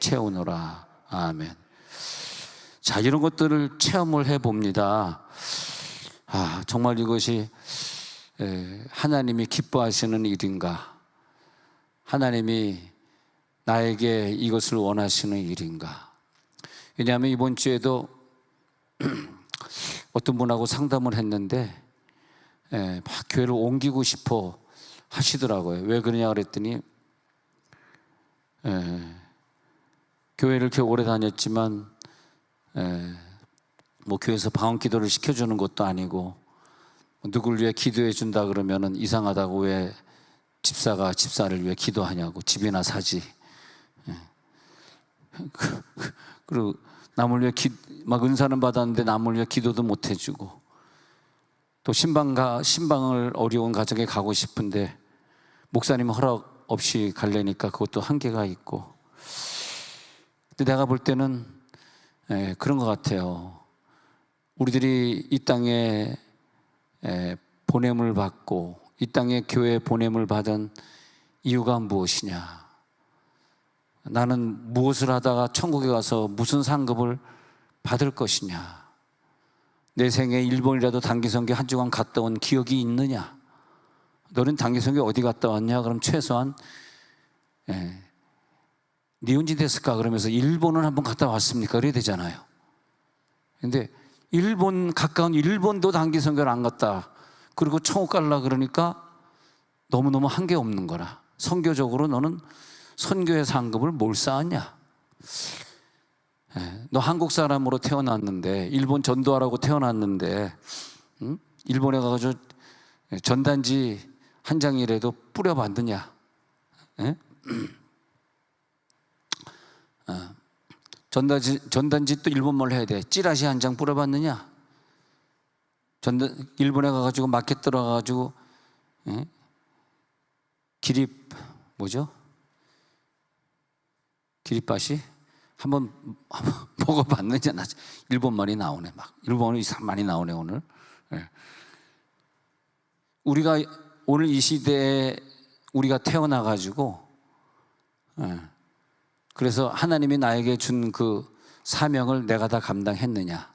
채우노라. 아멘. 자, 이런 것들을 체험을 해봅니다. 정말 이것이 하나님이 기뻐하시는 일인가? 하나님이 나에게 이것을 원하시는 일인가? 왜냐하면 이번 주에도 어떤 분하고 상담을 했는데 막 교회를 옮기고 싶어 하시더라고요. 왜 그러냐 그랬더니 교회를 이렇게 오래 다녔지만 뭐 교회에서 방언 기도를 시켜주는 것도 아니고 누굴 위해 기도해 준다 그러면은 이상하다고 왜 집사가 집사를 위해 기도하냐고, 집이나 사지. 그리고 남을 위해 막 은사는 받았는데 남을 위해 기도도 못 해주고, 또 신방을 어려운 가정에 가고 싶은데 목사님 허락 없이 가려니까 그것도 한계가 있고. 근데 내가 볼 때는 그런 것 같아요. 우리들이 이 땅에 보냄을 받고 이 땅에 교회에 보냄을 받은 이유가 무엇이냐? 나는 무엇을 하다가 천국에 가서 무슨 상급을 받을 것이냐? 내 생에 일본이라도 단기선교 한 주간 갔다 온 기억이 있느냐? 너는 단기선교 어디 갔다 왔냐? 그럼 최소한 니온지 데스까? 그러면서 일본은 한번 갔다 왔습니까? 그래야 되잖아요. 근데 가까운 일본도 단기선교를 안 갔다, 그리고 천국 갈라 그러니까 너무너무 한계 없는 거라. 선교적으로 너는 선교의 상급을 뭘 쌓았냐? 너 한국 사람으로 태어났는데, 일본 전도하라고 태어났는데, 일본에 가서 전단지 한 장이라도 뿌려봤느냐? 전단지 또 일본말로 해야 돼. 찌라시 한 장 뿌려봤느냐? 일본에 가가지고 마켓 들어가가지고 기립바시 한번 먹어봤느냐? 일본말이 나오네. 막 일본어이 많이 나오네 오늘. 우리가 오늘 이 시대에 우리가 태어나가지고 그래서 하나님이 나에게 준 그 사명을 내가 다 감당했느냐?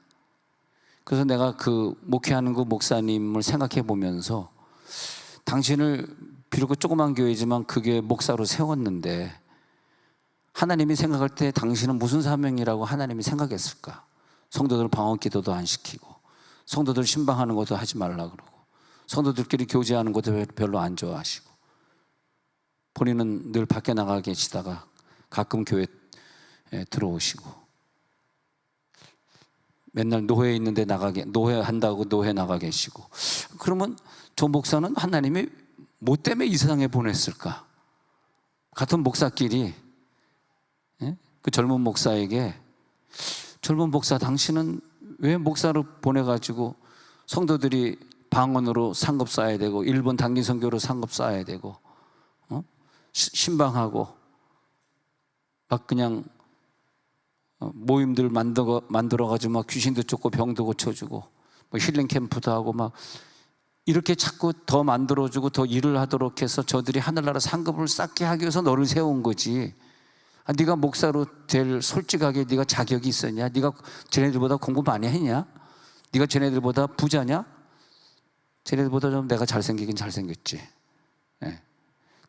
그래서 내가 그 목회하는 그 목사님을 생각해 보면서, 당신을 비록 조그만 교회지만 그게 목사로 세웠는데 하나님이 생각할 때 당신은 무슨 사명이라고 하나님이 생각했을까? 성도들 방언 기도도 안 시키고, 성도들 신방하는 것도 하지 말라 그러고, 성도들끼리 교제하는 것도 별로 안 좋아하시고, 본인은 늘 밖에 나가 계시다가 가끔 교회에 들어오시고, 맨날 노회에 있는데 노회 한다고 노회 나가 계시고. 그러면 저 목사는 하나님이 뭐 때문에 이 세상에 보냈을까? 같은 목사끼리 그 젊은 목사에게, 젊은 목사 당신은 왜 목사로 보내가지고 성도들이 방언으로 상급 쌓아야 되고 일본 단기 선교로 상급 쌓아야 되고 신방하고 막 그냥 모임들 만들어가지고 막 귀신도 쫓고 병도 고쳐주고 뭐 힐링 캠프도 하고 막 이렇게 자꾸 더 만들어주고 더 일을 하도록 해서 저들이 하늘나라 상급을 쌓게 하기 위해서 너를 세운 거지. 네가 목사로 될 솔직하게 네가 자격이 있었냐? 네가 쟤네들보다 공부 많이 했냐? 네가 쟤네들보다 부자냐? 쟤네들보다 좀 내가 잘생기긴 잘생겼지.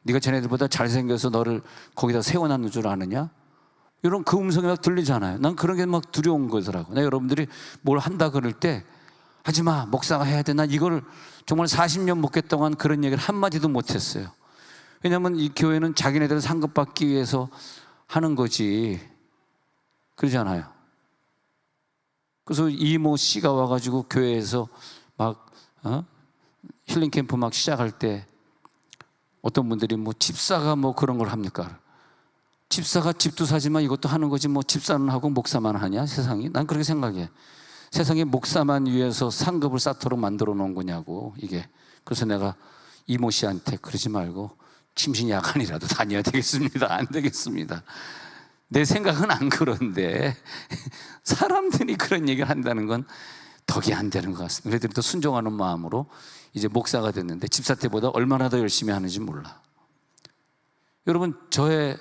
네가 쟤네들보다 잘생겨서 너를 거기다 세워놨는 줄 아느냐? 이런 그 음성이 막 들리잖아요. 난 그런 게 막 두려운 거더라고. 내가 여러분들이 뭘 한다 그럴 때 하지마, 목사가 해야 돼. 난 이걸 정말 40년 목회 동안 그런 얘기를 한마디도 못했어요. 왜냐하면 이 교회는 자기네들 상급받기 위해서 하는 거지, 그러잖아요. 그래서 이모 씨가 와가지고 교회에서 막 힐링 캠프 막 시작할 때 어떤 분들이 뭐 집사가 뭐 그런 걸 합니까? 집사가 집도 사지만 이것도 하는 거지, 뭐 집사는 하고 목사만 하냐 세상이? 난 그렇게 생각해. 세상에 목사만 위해서 상급을 쌓도록 만들어 놓은 거냐고 이게. 그래서 내가 이모 씨한테 그러지 말고 침신야간이라도 다녀야 되겠습니다. 안 되겠습니다. 내 생각은 안 그런데 사람들이 그런 얘기를 한다는 건 덕이 안 되는 것 같습니다. 그래도 또 순종하는 마음으로 이제 목사가 됐는데 집사 때보다 얼마나 더 열심히 하는지 몰라. 여러분, 저의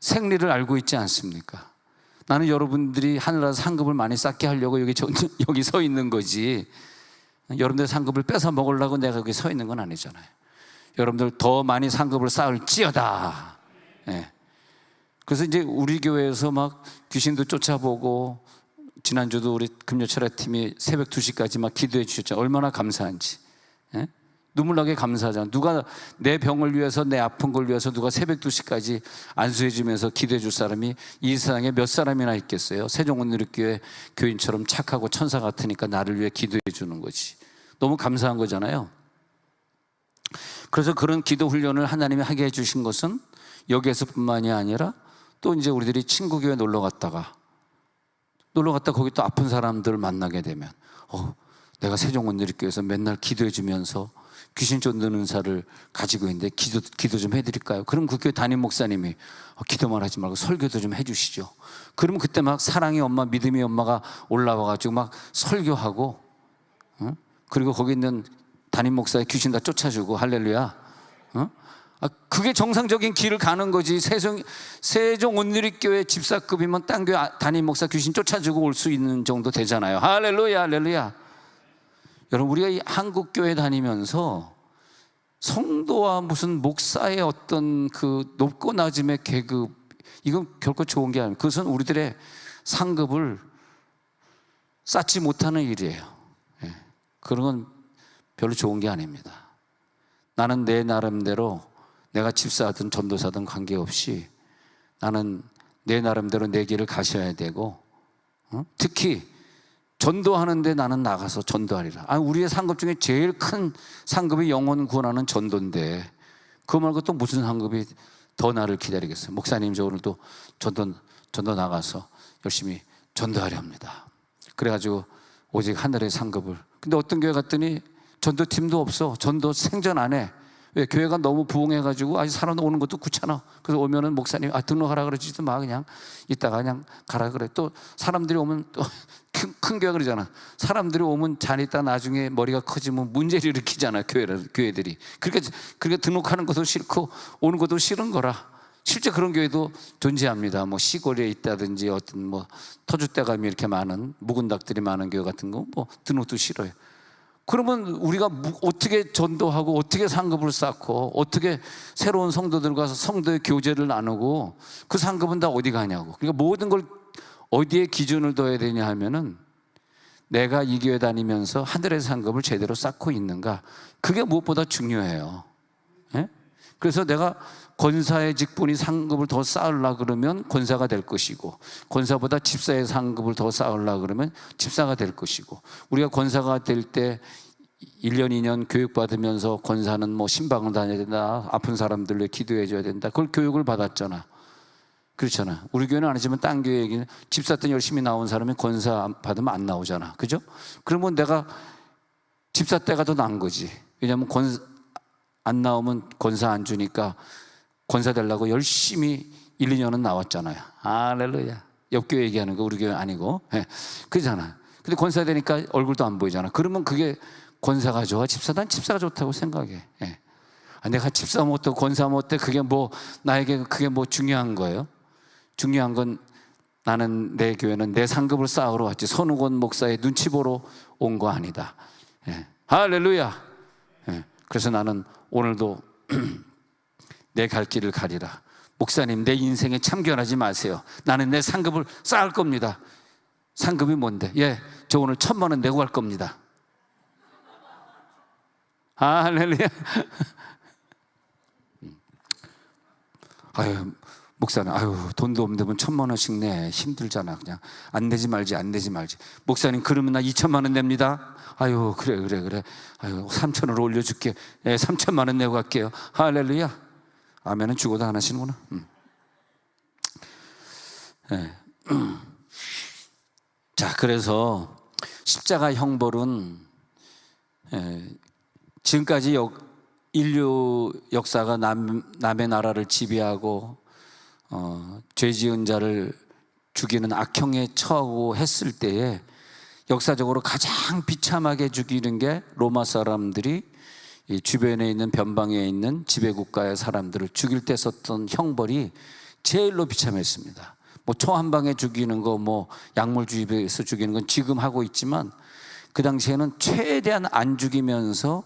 생리를 알고 있지 않습니까? 나는 여러분들이 하늘나라 상급을 많이 쌓게 하려고 여기 서 있는 거지, 여러분들 상급을 뺏어 먹으려고 내가 여기 서 있는 건 아니잖아요. 여러분들 더 많이 상급을 쌓을지어다. 예. 그래서 이제 우리 교회에서 막 귀신도 쫓아보고, 지난주도 우리 금요철야팀이 새벽 2시까지 막 기도해 주셨죠. 얼마나 감사한지. 예? 눈물나게 감사하잖아. 누가 내 병을 위해서, 내 아픈 걸 위해서 누가 새벽 2시까지 안수해 주면서 기도해 줄 사람이 이 세상에 몇 사람이나 있겠어요. 세종원누리교회 교인처럼 착하고 천사 같으니까 나를 위해 기도해 주는 거지. 너무 감사한 거잖아요. 그래서 그런 기도 훈련을 하나님이 하게 해 주신 것은 여기에서뿐만이 아니라 또 이제 우리들이 친구교회 놀러 갔다 거기 또 아픈 사람들을 만나게 되면, 내가 세종원누리교회에서 맨날 기도해 주면서 귀신 쫓는 은사를 가지고 있는데 기도 좀 해드릴까요? 그럼 그 교회 담임 목사님이 기도만 하지 말고 설교도 좀 해주시죠. 그러면 그때 막 사랑의 엄마, 믿음의 엄마가 올라와가지고 막 설교하고, 그리고 거기 있는 담임 목사의 귀신 다 쫓아주고, 할렐루야. 그게 정상적인 길을 가는 거지. 세종원누리교회 집사급이면 딴 교회 담임 목사 귀신 쫓아주고 올 수 있는 정도 되잖아요. 할렐루야, 할렐루야. 여러분, 우리가 이 한국교회 다니면서 성도와 무슨 목사의 어떤 그 높고 낮음의 계급, 이건 결코 좋은 게 아니에요. 그것은 우리들의 상급을 쌓지 못하는 일이에요. 그런 건 별로 좋은 게 아닙니다. 나는 내 나름대로, 내가 집사든 전도사든 관계없이 나는 내 나름대로 내 길을 가셔야 되고, 특히 전도하는데 나는 나가서 전도하리라. 우리의 상급 중에 제일 큰 상급이 영혼 구원하는 전도인데, 그거 말고 또 무슨 상급이 더 나를 기다리겠어요? 목사님, 저 오늘 또 전도 나가서 열심히 전도하려 합니다. 그래가지고 오직 하늘의 상급을. 근데 어떤 교회 갔더니 전도팀도 없어. 전도 생전 안 해. 왜? 교회가 너무 부흥해가지고 아직 사람 오는 것도 귀찮아. 그래서 오면은 목사님 등록하라 그러지도 마, 그냥 이따가 그냥 가라 그래. 또 사람들이 오면 또 큰 교회 그러잖아. 사람들이 오면 잘 있다 나중에 머리가 커지면 문제를 일으키잖아, 교회들이. 그러니까 등록하는 것도 싫고 오는 것도 싫은 거라. 실제 그런 교회도 존재합니다. 뭐 시골에 있다든지 어떤 뭐 터줏대감이 이렇게 많은 묵은 닭들이 많은 교회 같은 거 뭐 등록도 싫어요. 그러면 우리가 어떻게 전도하고 어떻게 상급을 쌓고 어떻게 새로운 성도들과 성도의 교제를 나누고 그 상급은 다 어디 가냐고. 그러니까 모든 걸 어디에 기준을 둬야 되냐 하면은 내가 이 교회 다니면서 하늘의 상급을 제대로 쌓고 있는가, 그게 무엇보다 중요해요. 예? 그래서 내가 권사의 직분이 상급을 더 쌓으려고 그러면 권사가 될 것이고, 권사보다 집사의 상급을 더 쌓으려고 그러면 집사가 될 것이고, 우리가 권사가 될 때 1년, 2년 교육받으면서 권사는 뭐 신방을 다녀야 된다, 아픈 사람들 위해 기도해 줘야 된다, 그걸 교육을 받았잖아. 그렇잖아. 우리 교회는 아니지만 딴 교회 얘기는 집사 때 열심히 나온 사람이 권사 받으면 안 나오잖아. 그죠? 그러면 내가 집사 때가 더 나은 거지. 왜냐하면 안 나오면 권사 안 주니까 권사 되려고 열심히 1, 2년은 나왔잖아요. 할렐루야. 옆교회 얘기하는 거 우리 교회 아니고. 그러잖아. 근데 권사 되니까 얼굴도 안 보이잖아. 그러면 그게 권사가 좋아? 난 집사가 좋다고 생각해. 내가 집사 못해 권사 못해 그게 뭐 나에게 그게 뭐 중요한 거예요? 중요한 건 나는 내 교회는 내 상급을 쌓으러 왔지 선우권 목사의 눈치 보러 온 거 아니다. 할렐루야. 그래서 나는 오늘도 내 갈 길을 가리라. 목사님, 내 인생에 참견하지 마세요. 나는 내 상급을 쌓을 겁니다. 상급이 뭔데? 저 오늘 1,000만 원 내고 갈 겁니다. 할렐루야. 목사는 돈도 없는데 1,000만 원씩 내, 힘들잖아. 그냥 안 내지 말지. 목사님, 그러면 나 2,000만 원 냅니다. 그래. 3,000원을 올려줄게. 3,000만 원 내고 갈게요. 할렐루야. 아멘은 죽어도 안 하시는구나. 자, 그래서 십자가 형벌은 지금까지 인류 역사가 남의 나라를 지배하고 죄 지은 자를 죽이는 악형에 처하고 했을 때에 역사적으로 가장 비참하게 죽이는 게 로마 사람들이 이 주변에 있는 변방에 있는 지배국가의 사람들을 죽일 때 썼던 형벌이 제일로 비참했습니다. 뭐 총 한 방에 죽이는 거, 뭐 약물주의에서 죽이는 건 지금 하고 있지만 그 당시에는 최대한 안 죽이면서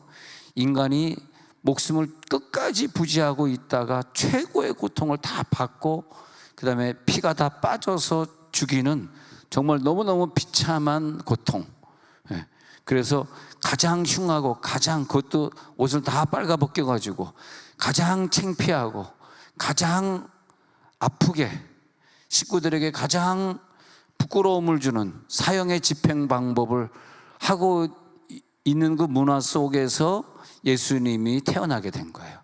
인간이 목숨을 끝까지 부지하고 있다가 최고의 고통을 다 받고 그 다음에 피가 다 빠져서 죽이는 정말 너무너무 비참한 고통. 그래서 가장 흉하고 가장, 그것도 옷을 다 빨가 벗겨가지고 가장 창피하고 가장 아프게 식구들에게 가장 부끄러움을 주는 사형의 집행 방법을 하고 있는 그 문화 속에서 예수님이 태어나게 된 거예요.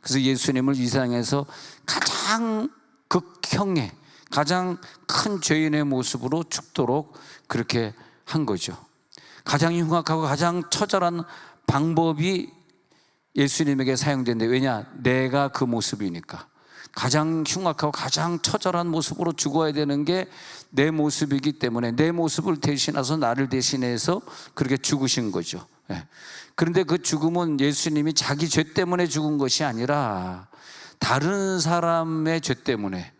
그래서 예수님을 이 세상에서 가장 극형의 가장 큰 죄인의 모습으로 죽도록 그렇게 한 거죠. 가장 흉악하고 가장 처절한 방법이 예수님에게 사용된대. 왜냐? 내가 그 모습이니까. 가장 흉악하고 가장 처절한 모습으로 죽어야 되는 게 내 모습이기 때문에 내 모습을 대신해서 나를 대신해서 그렇게 죽으신 거죠. 그런데 그 죽음은 예수님이 자기 죄 때문에 죽은 것이 아니라 다른 사람의 죄 때문에,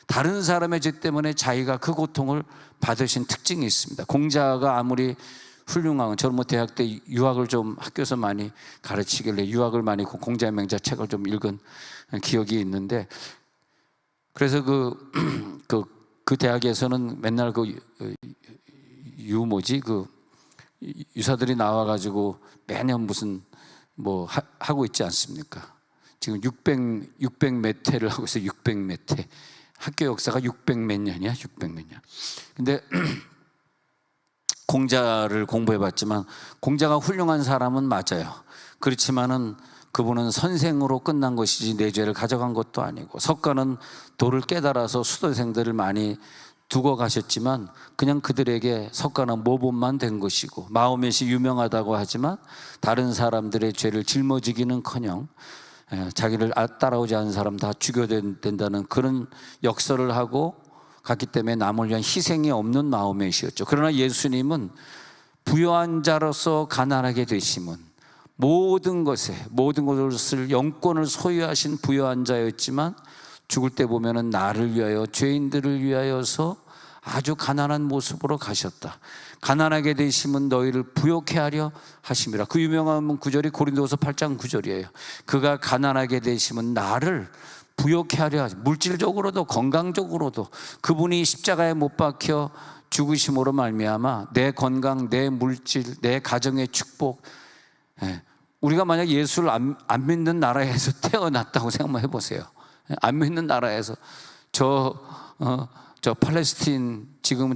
다른 사람의 죄 때문에 자기가 그 고통을 받으신 특징이 있습니다. 공자가 아무리 훌륭한, 저는 뭐 대학 때 유학을 좀 학교에서 많이 가르치길래 유학을 많이 공자의 명자 책을 좀 읽은 기억이 있는데, 그래서 그 대학에서는 맨날 유사들이 나와가지고 매년 무슨 뭐 하고 있지 않습니까? 지금 600 몇 회를 하고 있어요. 600 몇 회. 학교 역사가 600 몇 년이야? 600 몇 년. 근데 공자를 공부해봤지만 공자가 훌륭한 사람은 맞아요. 그렇지만은 그분은 선생으로 끝난 것이지 내 죄를 가져간 것도 아니고, 석가는 도를 깨달아서 수도생들을 많이 두고 가셨지만 그냥 그들에게 석가는 모범만 된 것이고, 마호멧이 유명하다고 하지만 다른 사람들의 죄를 짊어지기는커녕 자기를 따라오지 않은 사람 다 죽여야 된다는 그런 역설을 하고 갔기 때문에 남을 위한 희생이 없는 마호멧이었죠. 그러나 예수님은 부요한 자로서 가난하게 되심은 모든 것을 영권을 소유하신 부요한 자였지만 죽을 때 보면은 나를 위하여, 죄인들을 위하여서 아주 가난한 모습으로 가셨다. 가난하게 되심은 너희를 부요케 하려 하심이라. 그 유명한 구절이 고린도서 8장 9절이에요. 그가 가난하게 되심은 나를 부요케 하려 하심. 물질적으로도 건강적으로도 그분이 십자가에 못 박혀 죽으심으로 말미암아 내 건강, 내 물질, 내 가정의 축복. 우리가 만약 예수를 안 믿는 나라에서 태어났다고 생각만 해보세요. 안 믿는 나라에서 저 팔레스틴, 지금은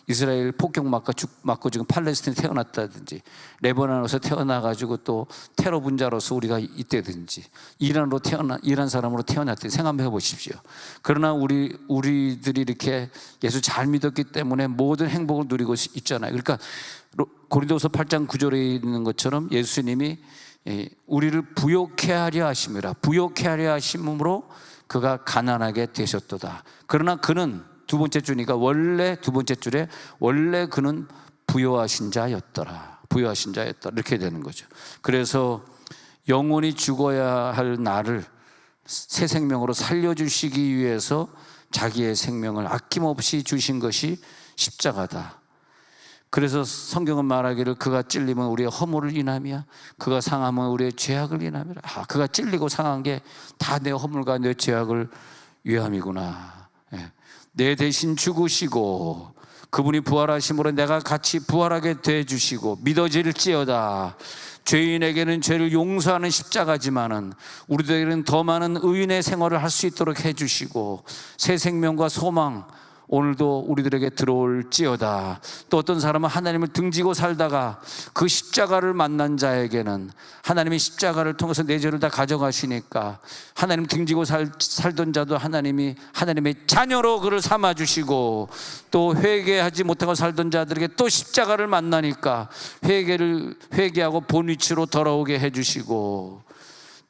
이스라엘 폭격 맞고 지금 팔레스틴에 태어났다든지, 레바논에서 태어나가지고 또 테러 분자로서 우리가 있다든지, 이란 사람으로 태어났다든지 생각 한번 해보십시오. 그러나 우리들이 이렇게 예수 잘 믿었기 때문에 모든 행복을 누리고 있잖아요. 그러니까 고린도서 8장 9절에 있는 것처럼 예수님이 우리를 부요케 하려 하심이라. 부요케 하려 하심으로 그가 가난하게 되셨도다. 그러나 그는 두 번째 줄이니까 두 번째 줄에 원래 그는 부요하신 자였더라. 부요하신 자였다. 이렇게 되는 거죠. 그래서 영원히 죽어야 할 나를 새 생명으로 살려주시기 위해서 자기의 생명을 아낌없이 주신 것이 십자가다. 그래서 성경은 말하기를 그가 찔리면 우리의 허물을 인함이야, 그가 상하면 우리의 죄악을 인함이라. 그가 찔리고 상한 게 다 내 허물과 내 죄악을 위함이구나. 내 대신 죽으시고 그분이 부활하심으로 내가 같이 부활하게 돼 주시고 믿어질지어다. 죄인에게는 죄를 용서하는 십자가지만은 우리들에게는 더 많은 의인의 생활을 할 수 있도록 해 주시고 새 생명과 소망, 오늘도 우리들에게 들어올지어다. 또 어떤 사람은 하나님을 등지고 살다가 그 십자가를 만난 자에게는 하나님의 십자가를 통해서 내 죄를 다 가져가시니까 하나님 등지고 살던 자도 하나님이 하나님의 자녀로 그를 삼아주시고, 또 회개하지 못하고 살던 자들에게 또 십자가를 만나니까 회개하고 본 위치로 돌아오게 해주시고,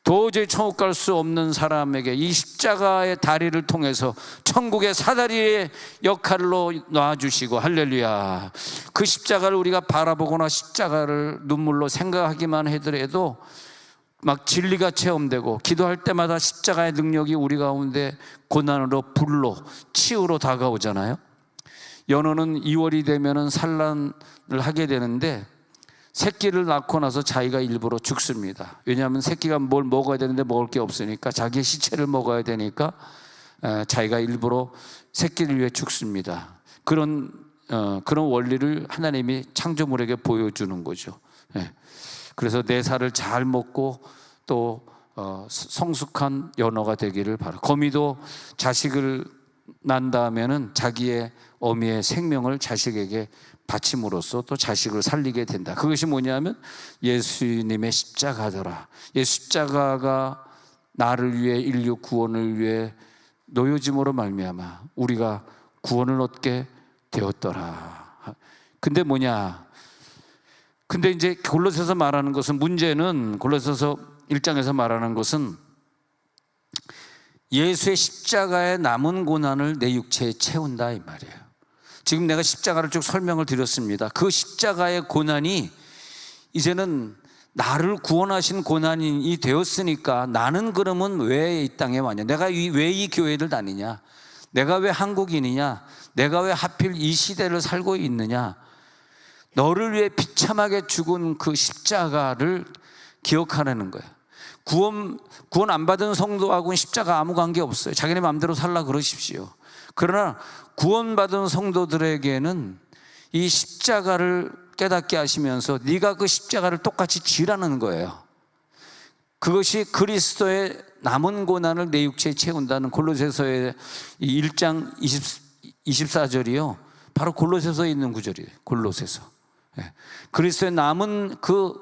도저히 천국 갈 수 없는 사람에게 이 십자가의 다리를 통해서 천국의 사다리의 역할로 놔주시고, 할렐루야. 그 십자가를 우리가 바라보거나 십자가를 눈물로 생각하기만 하더라도 막 진리가 체험되고 기도할 때마다 십자가의 능력이 우리 가운데 고난으로 불로 치유로 다가오잖아요. 연어는 2월이 되면은 산란을 하게 되는데 새끼를 낳고 나서 자기가 일부러 죽습니다. 왜냐하면 새끼가 뭘 먹어야 되는데 먹을 게 없으니까, 자기의 시체를 먹어야 되니까 자기가 일부러 새끼를 위해 죽습니다. 그런 원리를 하나님이 창조물에게 보여주는 거죠. 그래서 내 살을 잘 먹고 또 성숙한 연어가 되기를 바라. 거미도 자식을 난 다음에는 자기의 어미의 생명을 자식에게 바침으로써 또 자식을 살리게 된다. 그것이 뭐냐면 예수님의 십자가더라. 예수 십자가가 나를 위해, 인류 구원을 위해 놓여짐으로 말미암아 우리가 구원을 얻게 되었더라. 근데 뭐냐? 근데 이제 골로새서 말하는 것은, 문제는 골로새서 1장에서 말하는 것은 예수의 십자가의 남은 고난을 내 육체에 채운다, 이 말이에요. 지금 내가 십자가를 쭉 설명을 드렸습니다. 그 십자가의 고난이 이제는 나를 구원하신 고난이 되었으니까 나는 그러면 왜 이 땅에 왔냐? 내가 왜 이 교회를 다니냐? 내가 왜 한국인이냐? 내가 왜 하필 이 시대를 살고 있느냐? 너를 위해 비참하게 죽은 그 십자가를 기억하라는 거예요. 구원 안 받은 성도하고는 십자가 아무 관계 없어요. 자기네 마음대로 살라 그러십시오. 그러나 구원받은 성도들에게는 이 십자가를 깨닫게 하시면서 네가 그 십자가를 똑같이 지라는 거예요. 그것이 그리스도의 남은 고난을 내 육체에 채운다는 골로새서의 1장 24절이요, 바로 골로새서에 있는 구절이에요. 골로새서. 그리스도의 남은 그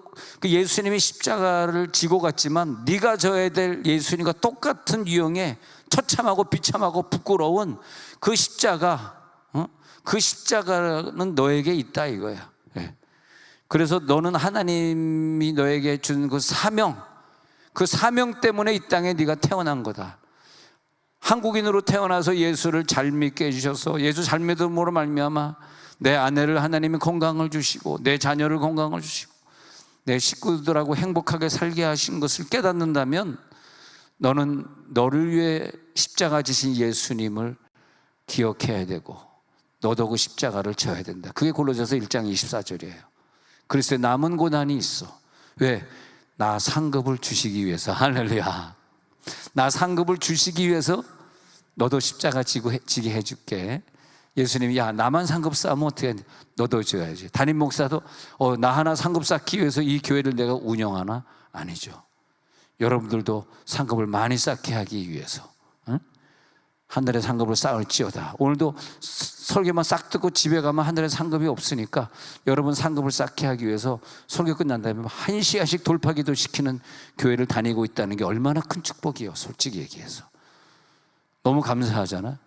예수님이 십자가를 지고 갔지만 네가 져야 될 예수님과 똑같은 유형의 처참하고 비참하고 부끄러운 그 십자가, 그 십자가는 너에게 있다 이거야. 그래서 너는 하나님이 너에게 준 그 사명 때문에 이 땅에 네가 태어난 거다. 한국인으로 태어나서 예수를 잘 믿게 해주셔서 예수 잘 믿음으로 말미암아 내 아내를 하나님이 건강을 주시고 내 자녀를 건강을 주시고 내 식구들하고 행복하게 살게 하신 것을 깨닫는다면 너는 너를 위해 십자가 지신 예수님을 기억해야 되고 너도 그 십자가를 져야 된다. 그게 골로새서 1장 24절이에요. 그리스도의 남은 고난이 있어. 왜? 나 상급을 주시기 위해서. 할렐루야. 나 상급을 주시기 위해서 너도 십자가 지게 해줄게. 예수님이 야 나만 상급 쌓으면 어떻게 해? 너도 줘야지. 담임 목사도 나 하나 상급 쌓기 위해서 이 교회를 내가 운영하나? 아니죠. 여러분들도 상급을 많이 쌓게 하기 위해서, 응? 하늘의 상급을 쌓을지어다. 오늘도 설교만 싹 듣고 집에 가면 하늘의 상급이 없으니까 여러분 상급을 쌓게 하기 위해서 설교 끝난 다음에 1시간씩 돌파기도 시키는 교회를 다니고 있다는 게 얼마나 큰 축복이에요. 솔직히 얘기해서 너무 감사하잖아.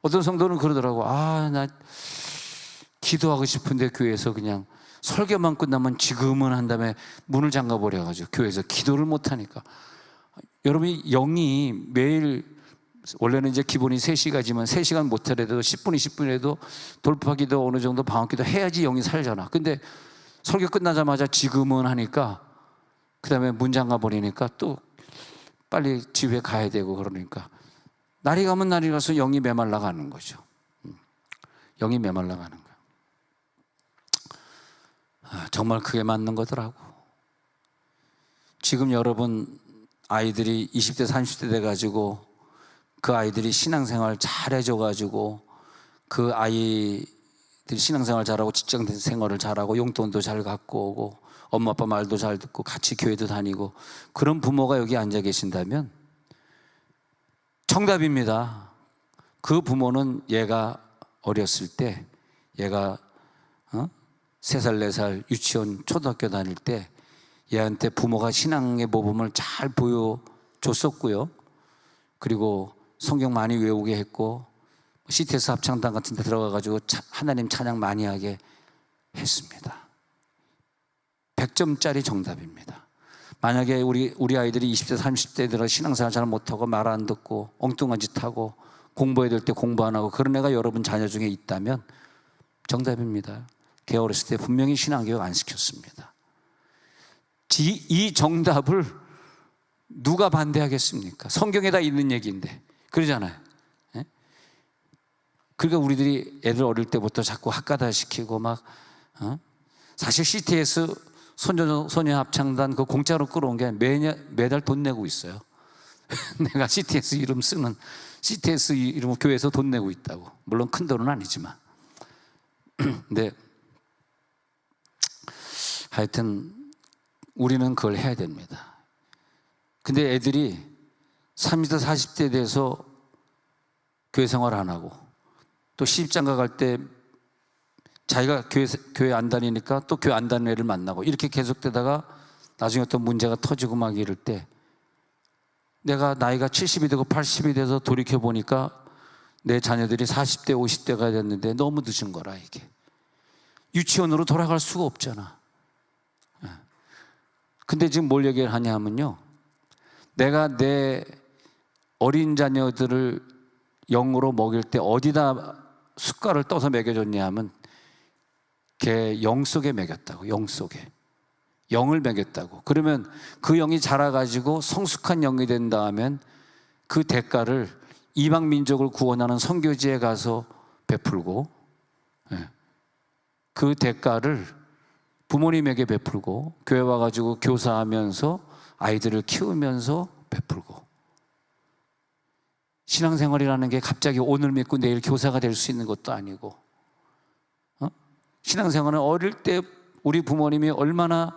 어떤 성도는 그러더라고. 나 기도하고 싶은데 교회에서 그냥 설교만 끝나면 지금은 한 다음에 문을 잠가버려가지고 교회에서 기도를 못하니까. 여러분이 영이 매일, 원래는 이제 기본이 3시간이지만 3시간 못하더라도 10분, 20분이라도 돌파기도 어느 정도 방학기도 해야지 영이 살잖아. 근데 설교 끝나자마자 지금은 하니까 그 다음에 문 잠가버리니까 또 빨리 집에 가야 되고 그러니까 날이 가면 날이 가서 영이 메말라 가는 거죠. 영이 메말라 가는 거야. 정말 그게 맞는 거더라고. 지금 여러분 아이들이 20대 30대 돼가지고 그 아이들이 신앙생활 잘 해줘가지고 그 아이들이 신앙생활 잘하고 직장 생활을 잘하고 용돈도 잘 갖고 오고 엄마 아빠 말도 잘 듣고 같이 교회도 다니고 그런 부모가 여기 앉아 계신다면 정답입니다. 그 부모는 얘가 어렸을 때, 얘가 3살, 4살 유치원, 초등학교 다닐 때 얘한테 부모가 신앙의 모범을 잘 보여줬었고요. 그리고 성경 많이 외우게 했고 CTS 합창단 같은 데 들어가가지고 하나님 찬양 많이 하게 했습니다. 100점짜리 정답입니다. 만약에 우리 아이들이 20대 30대 들어 신앙생활 잘 못하고 말 안 듣고 엉뚱한 짓 하고 공부해야 될 때 공부 안 하고 그런 애가 여러분 자녀 중에 있다면 정답입니다. 걔 어렸을 때 분명히 신앙교육 안 시켰습니다. 이 정답을 누가 반대하겠습니까? 성경에 다 있는 얘기인데. 그러잖아요. 예? 그러니까 우리들이 애들 어릴 때부터 자꾸 학가다 시키고 막 사실 CTS 소녀 합창단 그 공짜로 끌어온 게 매달 돈 내고 있어요. 내가 CTS 이름 쓰는 CTS 이름 교회에서 돈 내고 있다고. 물론 큰 돈은 아니지만. 근데 하여튼 우리는 그걸 해야 됩니다. 근데 애들이 30대 40대에 대해서 교회 생활 안 하고 또 시집장가 갈 때 자기가 교회 안 다니니까 또 교회 안 다니는 애를 만나고 이렇게 계속되다가 나중에 또 문제가 터지고 막 이럴 때 내가 나이가 70이 되고 80이 돼서 돌이켜보니까 내 자녀들이 40대 50대가 됐는데 너무 늦은 거라. 이게 유치원으로 돌아갈 수가 없잖아. 근데 지금 뭘 얘기를 하냐 하면요, 내가 내 어린 자녀들을 영으로 먹일 때 어디다 숟갈을 떠서 먹여줬냐 하면 걔 영 속에 먹였다고. 영 속에 영을 먹였다고. 그러면 그 영이 자라가지고 성숙한 영이 된다 하면 그 대가를 이방 민족을 구원하는 선교지에 가서 베풀고, 그 대가를 부모님에게 베풀고, 교회 와가지고 교사하면서 아이들을 키우면서 베풀고. 신앙생활이라는 게 갑자기 오늘 믿고 내일 교사가 될 수 있는 것도 아니고, 신앙생활은 어릴 때 우리 부모님이 얼마나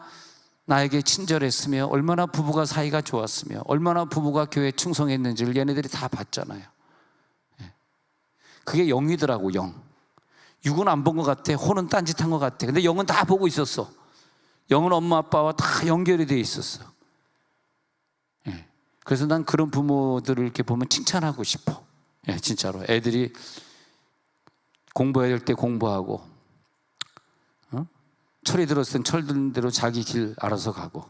나에게 친절했으며 얼마나 부부가 사이가 좋았으며 얼마나 부부가 교회에 충성했는지를 얘네들이 다 봤잖아요. 그게 영이더라고. 영. 육은 안 본 것 같아. 혼은 딴짓한 것 같아. 근데 영은 다 보고 있었어. 영은 엄마 아빠와 다 연결이 돼 있었어. 그래서 난 그런 부모들을 이렇게 보면 칭찬하고 싶어. 진짜로. 애들이 공부해야 될 때 공부하고, 철이 들었을 땐 철든 대로 자기 길 알아서 가고,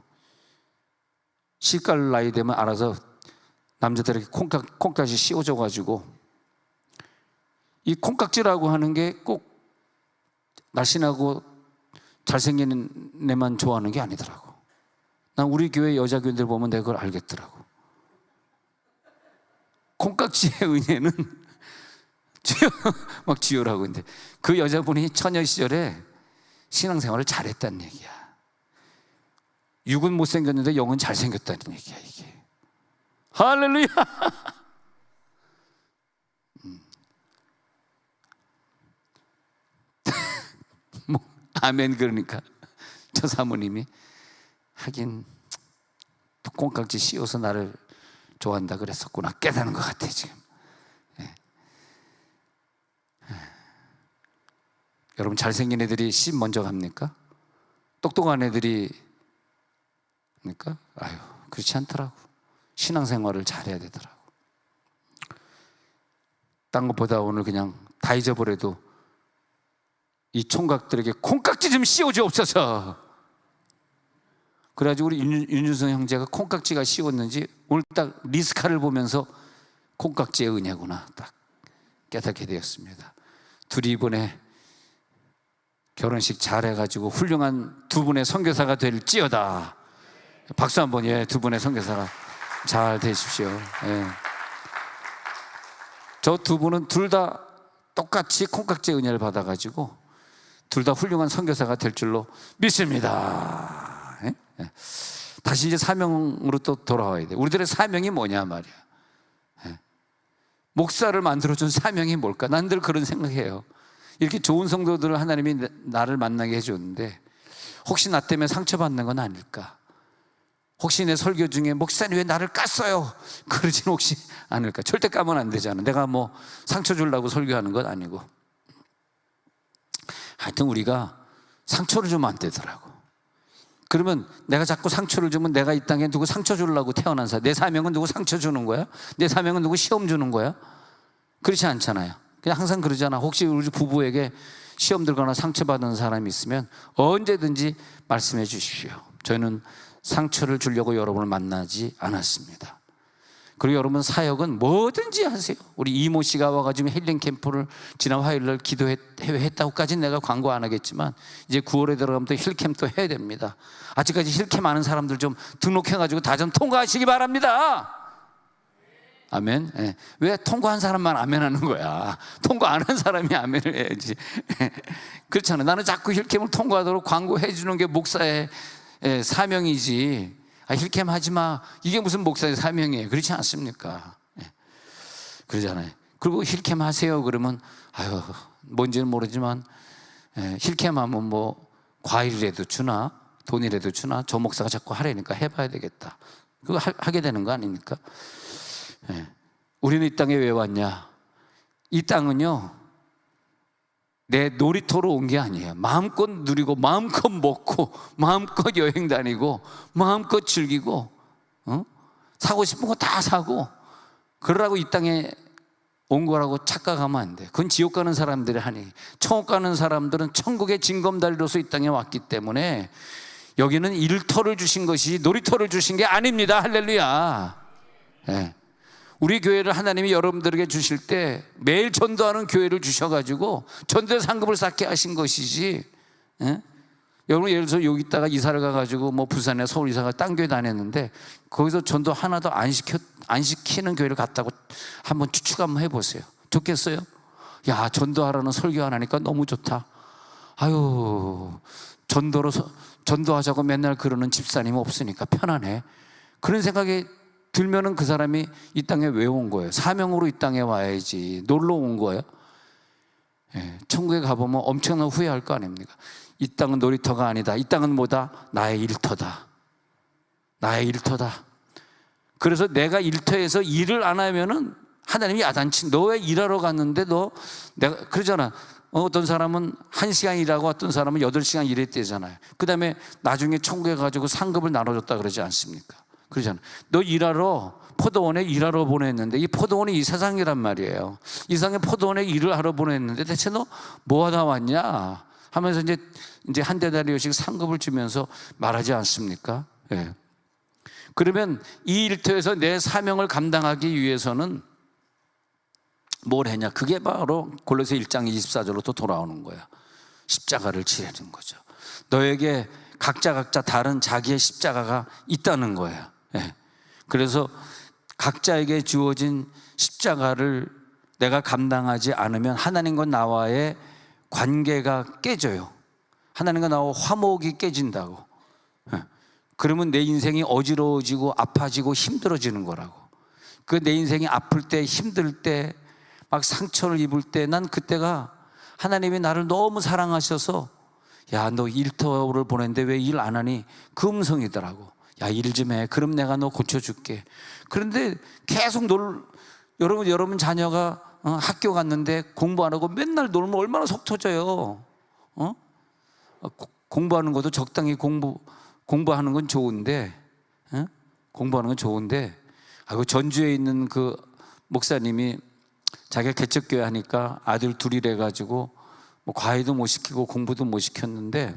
시갈 나이 되면 알아서 남자들에게 콩깍지 씌워줘가지고, 이 콩깍지라고 하는 게 꼭 날씬하고 잘생긴 애만 좋아하는 게 아니더라고. 난 우리 교회 여자 교인들 보면 내가 그걸 알겠더라고. 콩깍지의 은혜는 막 지효라고. 근데 그 여자분이 처녀 시절에 신앙생활을 잘했다는 얘기야. 육은 못생겼는데 영은 잘생겼다는 얘기야, 이게. 할렐루야! 뭐, 아멘. 그러니까 저 사모님이 하긴 콩깍지 씌워서 나를 좋아한다 그랬었구나 깨닫는 것 같아 지금. 여러분, 잘생긴 애들이 시 먼저 갑니까? 똑똑한 애들이 합니까? 아유, 그렇지 않더라고. 신앙생활을 잘해야 되더라고. 딴 것보다 오늘 그냥 다 잊어버려도 이 총각들에게 콩깍지 좀 씌워주옵소서. 그래가지고 우리 윤준성 형제가 콩깍지가 씌웠는지 오늘 딱 리스카를 보면서 콩깍지의 은혜구나 딱 깨닫게 되었습니다. 둘이 이번에 결혼식 잘해가지고 훌륭한 두 분의 선교사가 될지어다. 박수 한번. 두 분의 선교사가 잘 되십시오. 저 두 분은 둘 다 똑같이 콩깍지의 은혜를 받아가지고 둘 다 훌륭한 선교사가 될 줄로 믿습니다. 다시 이제 사명으로 또 돌아와야 돼. 우리들의 사명이 뭐냐 말이야. 목사를 만들어준 사명이 뭘까? 난 늘 그런 생각해요. 이렇게 좋은 성도들을 하나님이 나를 만나게 해줬는데 혹시 나 때문에 상처받는 건 아닐까? 혹시 내 설교 중에 목사님 왜 나를 깠어요? 그러진 혹시 않을까? 절대 까면 안 되잖아. 내가 뭐 상처 주려고 설교하는 건 아니고. 하여튼 우리가 상처를 주면 안 되더라고. 그러면 내가 자꾸 상처를 주면 내가 이 땅에 누구 상처 주려고 태어난 사람. 내 사명은 누구 상처 주는 거야? 내 사명은 누구 시험 주는 거야? 그렇지 않잖아요. 그냥 항상 그러잖아. 혹시 우리 부부에게 시험 들거나 상처받은 사람이 있으면 언제든지 말씀해 주십시오. 저희는 상처를 주려고 여러분을 만나지 않았습니다. 그리고 여러분 사역은 뭐든지 하세요. 우리 이모 씨가 와가지고 힐링 캠프를 지난 화요일날 기도했다고까지는 내가 광고 안 하겠지만 이제 9월에 들어가면 또 힐캠도 해야 됩니다. 아직까지 힐캠 하는 사람들 좀 등록해가지고 다 좀 통과하시기 바랍니다. 아멘. 예. 왜 통과한 사람만 아멘 하는 거야? 통과 안 한 사람이 아멘을 해야지. 그렇잖아요. 나는 자꾸 힐캠을 통과하도록 광고해 주는 게 목사의 사명이지. 힐캠 하지 마. 이게 무슨 목사의 사명이에요? 그렇지 않습니까? 예. 그러잖아요. 그리고 힐캠 하세요. 그러면 아유, 뭔지는 모르지만 힐캠 하면 뭐 과일이라도 주나 돈이라도 주나 저 목사가 자꾸 하라니까 해봐야 되겠다. 그거 하게 되는 거 아닙니까? 예. 우리는 이 땅에 왜 왔냐? 이 땅은요 내 놀이터로 온 게 아니에요. 마음껏 누리고 마음껏 먹고 마음껏 여행 다니고 마음껏 즐기고 사고 싶은 거 다 사고 그러라고 이 땅에 온 거라고 착각하면 안 돼. 그건 지옥 가는 사람들이 하니, 천국 가는 사람들은 천국의 징검다리로서 이 땅에 왔기 때문에 여기는 일터를 주신 것이 놀이터를 주신 게 아닙니다. 할렐루야. 예. 우리 교회를 하나님이 여러분들에게 주실 때 매일 전도하는 교회를 주셔가지고 전도의 상급을 쌓게 하신 것이지. 예? 여러분 예를 들어서 여기 있다가 이사를 가가지고 뭐 부산에 서울 이사가 딴 교회 다녔는데 거기서 전도 하나도 안 시키는 교회를 갔다고 한번 추측 한번 해보세요. 좋겠어요? 야, 전도하라는 설교 안 하니까 너무 좋다. 아유, 전도하자고 맨날 그러는 집사님 없으니까 편하네. 그런 생각이 들면은 그 사람이 이 땅에 왜 온 거예요? 사명으로 이 땅에 와야지. 놀러 온 거예요? 예, 천국에 가보면 엄청난 후회할 거 아닙니까? 이 땅은 놀이터가 아니다. 이 땅은 뭐다? 나의 일터다. 나의 일터다. 그래서 내가 일터에서 일을 안 하면은 하나님이 야단치. 너 왜 일하러 갔는데 내가 그러잖아. 어떤 사람은 1시간 일하고 어떤 사람은 8시간 일했대잖아요. 그 다음에 나중에 천국에 가지고 상급을 나눠줬다 그러지 않습니까? 그러잖아. 너 일하러 포도원에 일하러 보냈는데 이 포도원이 이 세상이란 말이에요. 이 세상에 포도원에 일을 하러 보냈는데 대체 너 뭐 하다 왔냐 하면서 이제 한 대다리씩 상급을 주면서 말하지 않습니까? 예. 그러면 이 일터에서 내 사명을 감당하기 위해서는 뭘 했냐? 그게 바로 골로새 1장 24절로 또 돌아오는 거야. 십자가를 지라는 거죠. 너에게 각자 다른 자기의 십자가가 있다는 거예요. 예. 그래서 각자에게 주어진 십자가를 내가 감당하지 않으면 하나님과 나와의 관계가 깨져요. 하나님과 나와 화목이 깨진다고. 예. 그러면 내 인생이 어지러워지고 아파지고 힘들어지는 거라고. 그 내 인생이 아플 때 힘들 때 막 상처를 입을 때 난 그때가 하나님이 나를 너무 사랑하셔서 야, 너 일터를 보냈는데 왜 일 안 하니? 그 음성이더라고. 야, 일 좀 해. 그럼 내가 너 고쳐줄게. 그런데 계속 여러분 자녀가 학교 갔는데 공부 안 하고 맨날 놀면 얼마나 속 터져요. 공부하는 것도 적당히 공부하는 건 좋은데, 공부하는 건 좋은데, 그 전주에 있는 그 목사님이 자기가 개척교회 하니까 아들 둘이래 가지고 뭐 과외도 못 시키고 공부도 못 시켰는데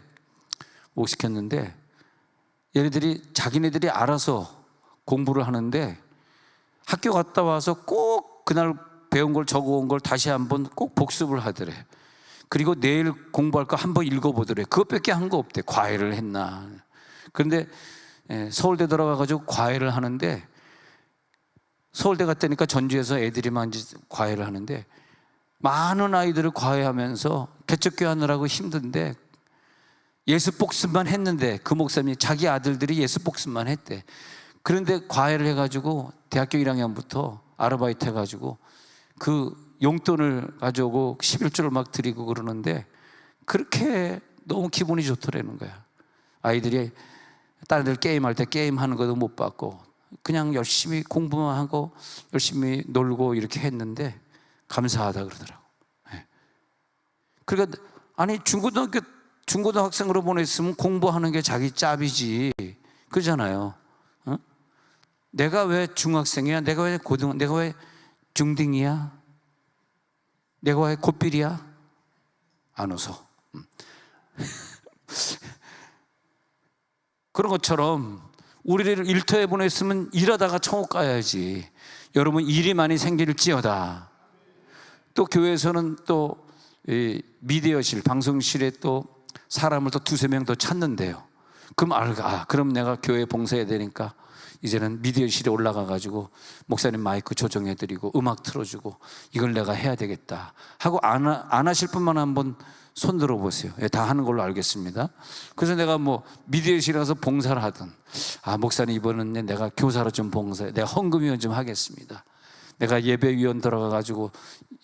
얘네들이 자기네들이 알아서 공부를 하는데 학교 갔다 와서 꼭 그날 배운 걸 적어온 걸 다시 한번 꼭 복습을 하더래. 그리고 내일 공부할 거 한번 읽어보더래. 그것밖에 한 거 없대. 과외를 했나. 그런데 서울대 들어가가지고 과외를 하는데 서울대 갔다니까 전주에서 애들이만 과외를 하는데 많은 아이들을 과외하면서 개척교회 하느라고 힘든데 예수 복습만 했는데 그 목사님이 자기 아들들이 예수 복습만 했대. 그런데 과외를 해가지고 대학교 1학년부터 아르바이트 해가지고 그 용돈을 가져오고 11조를 막 드리고 그러는데 그렇게 너무 기분이 좋더라는 거야. 아이들이 다른 애들 게임할 때 게임하는 것도 못 받고 그냥 열심히 공부만 하고 열심히 놀고 이렇게 했는데 감사하다 그러더라고. 그러니까 아니 중고등학생으로 보냈으면 공부하는 게 자기 짭이지 그러잖아요. 내가 왜 중학생이야? 내가 왜 중딩이야? 내가 왜 콧빌이야? 안 웃어. 그런 것처럼 우리를 일터에 보냈으면 일하다가 천국 가야지. 여러분, 일이 많이 생길지어다. 또 교회에서는 또 미디어실, 방송실에 또 사람을 또 두세 명 더 찾는데요. 그럼 내가 교회 봉사해야 되니까 이제는 미디어실에 올라가가지고 목사님 마이크 조정해드리고 음악 틀어주고 이걸 내가 해야 되겠다 하고 안 하실 분만 한번 손 들어보세요. 예, 다 하는 걸로 알겠습니다. 그래서 내가 뭐 미디어실에 가서 봉사를 하든, 목사님 이번은 내가 교사로 좀 봉사해, 내가 헌금위원 좀 하겠습니다, 내가 예배위원 들어가가지고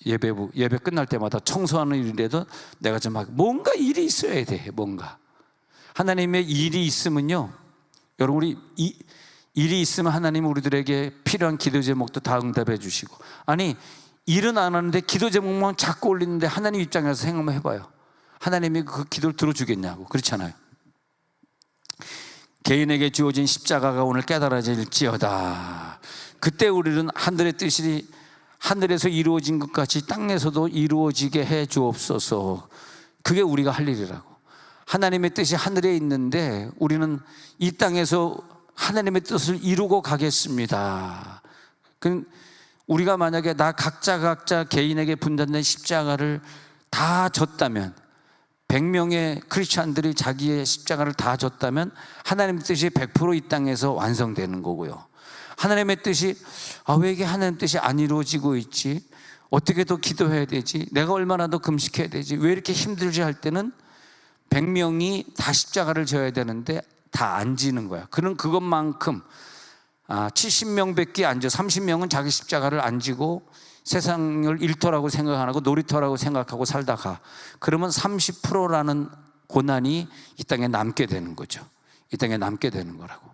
예배 끝날 때마다 청소하는 일이라도 내가 좀 하고, 뭔가 일이 있어야 돼. 뭔가 하나님의 일이 있으면요, 여러분, 우리 일이 있으면 하나님은 우리들에게 필요한 기도 제목도 다 응답해 주시고, 아니 일은 안 하는데 기도 제목만 자꾸 올리는데 하나님 입장에서 생각만 해봐요. 하나님이 그 기도를 들어주겠냐고. 그렇잖아요. 개인에게 주어진 십자가가 오늘 깨달아질지어다. 그때 우리는 하늘의 뜻이 하늘에서 이루어진 것 같이 땅에서도 이루어지게 해 주옵소서. 그게 우리가 할 일이라고. 하나님의 뜻이 하늘에 있는데 우리는 이 땅에서 하나님의 뜻을 이루고 가겠습니다. 우리가 만약에 각자 개인에게 분담된 십자가를 다 졌다면, 100명의 크리스찬들이 자기의 십자가를 다 졌다면 하나님의 뜻이 100% 이 땅에서 완성되는 거고요. 하나님의 뜻이 왜 이게 하나님의 뜻이 안 이루어지고 있지? 어떻게 더 기도해야 되지? 내가 얼마나 더 금식해야 되지? 왜 이렇게 힘들지? 할 때는 100명이 다 십자가를 져야 되는데 다 안 지는 거야. 그는 그것만큼 70명 밖에 안 져. 30명은 자기 십자가를 안 지고 세상을 일터라고 생각 안 하고 놀이터라고 생각하고 살다가, 그러면 30%라는 고난이 이 땅에 남게 되는 거죠. 이 땅에 남게 되는 거라고.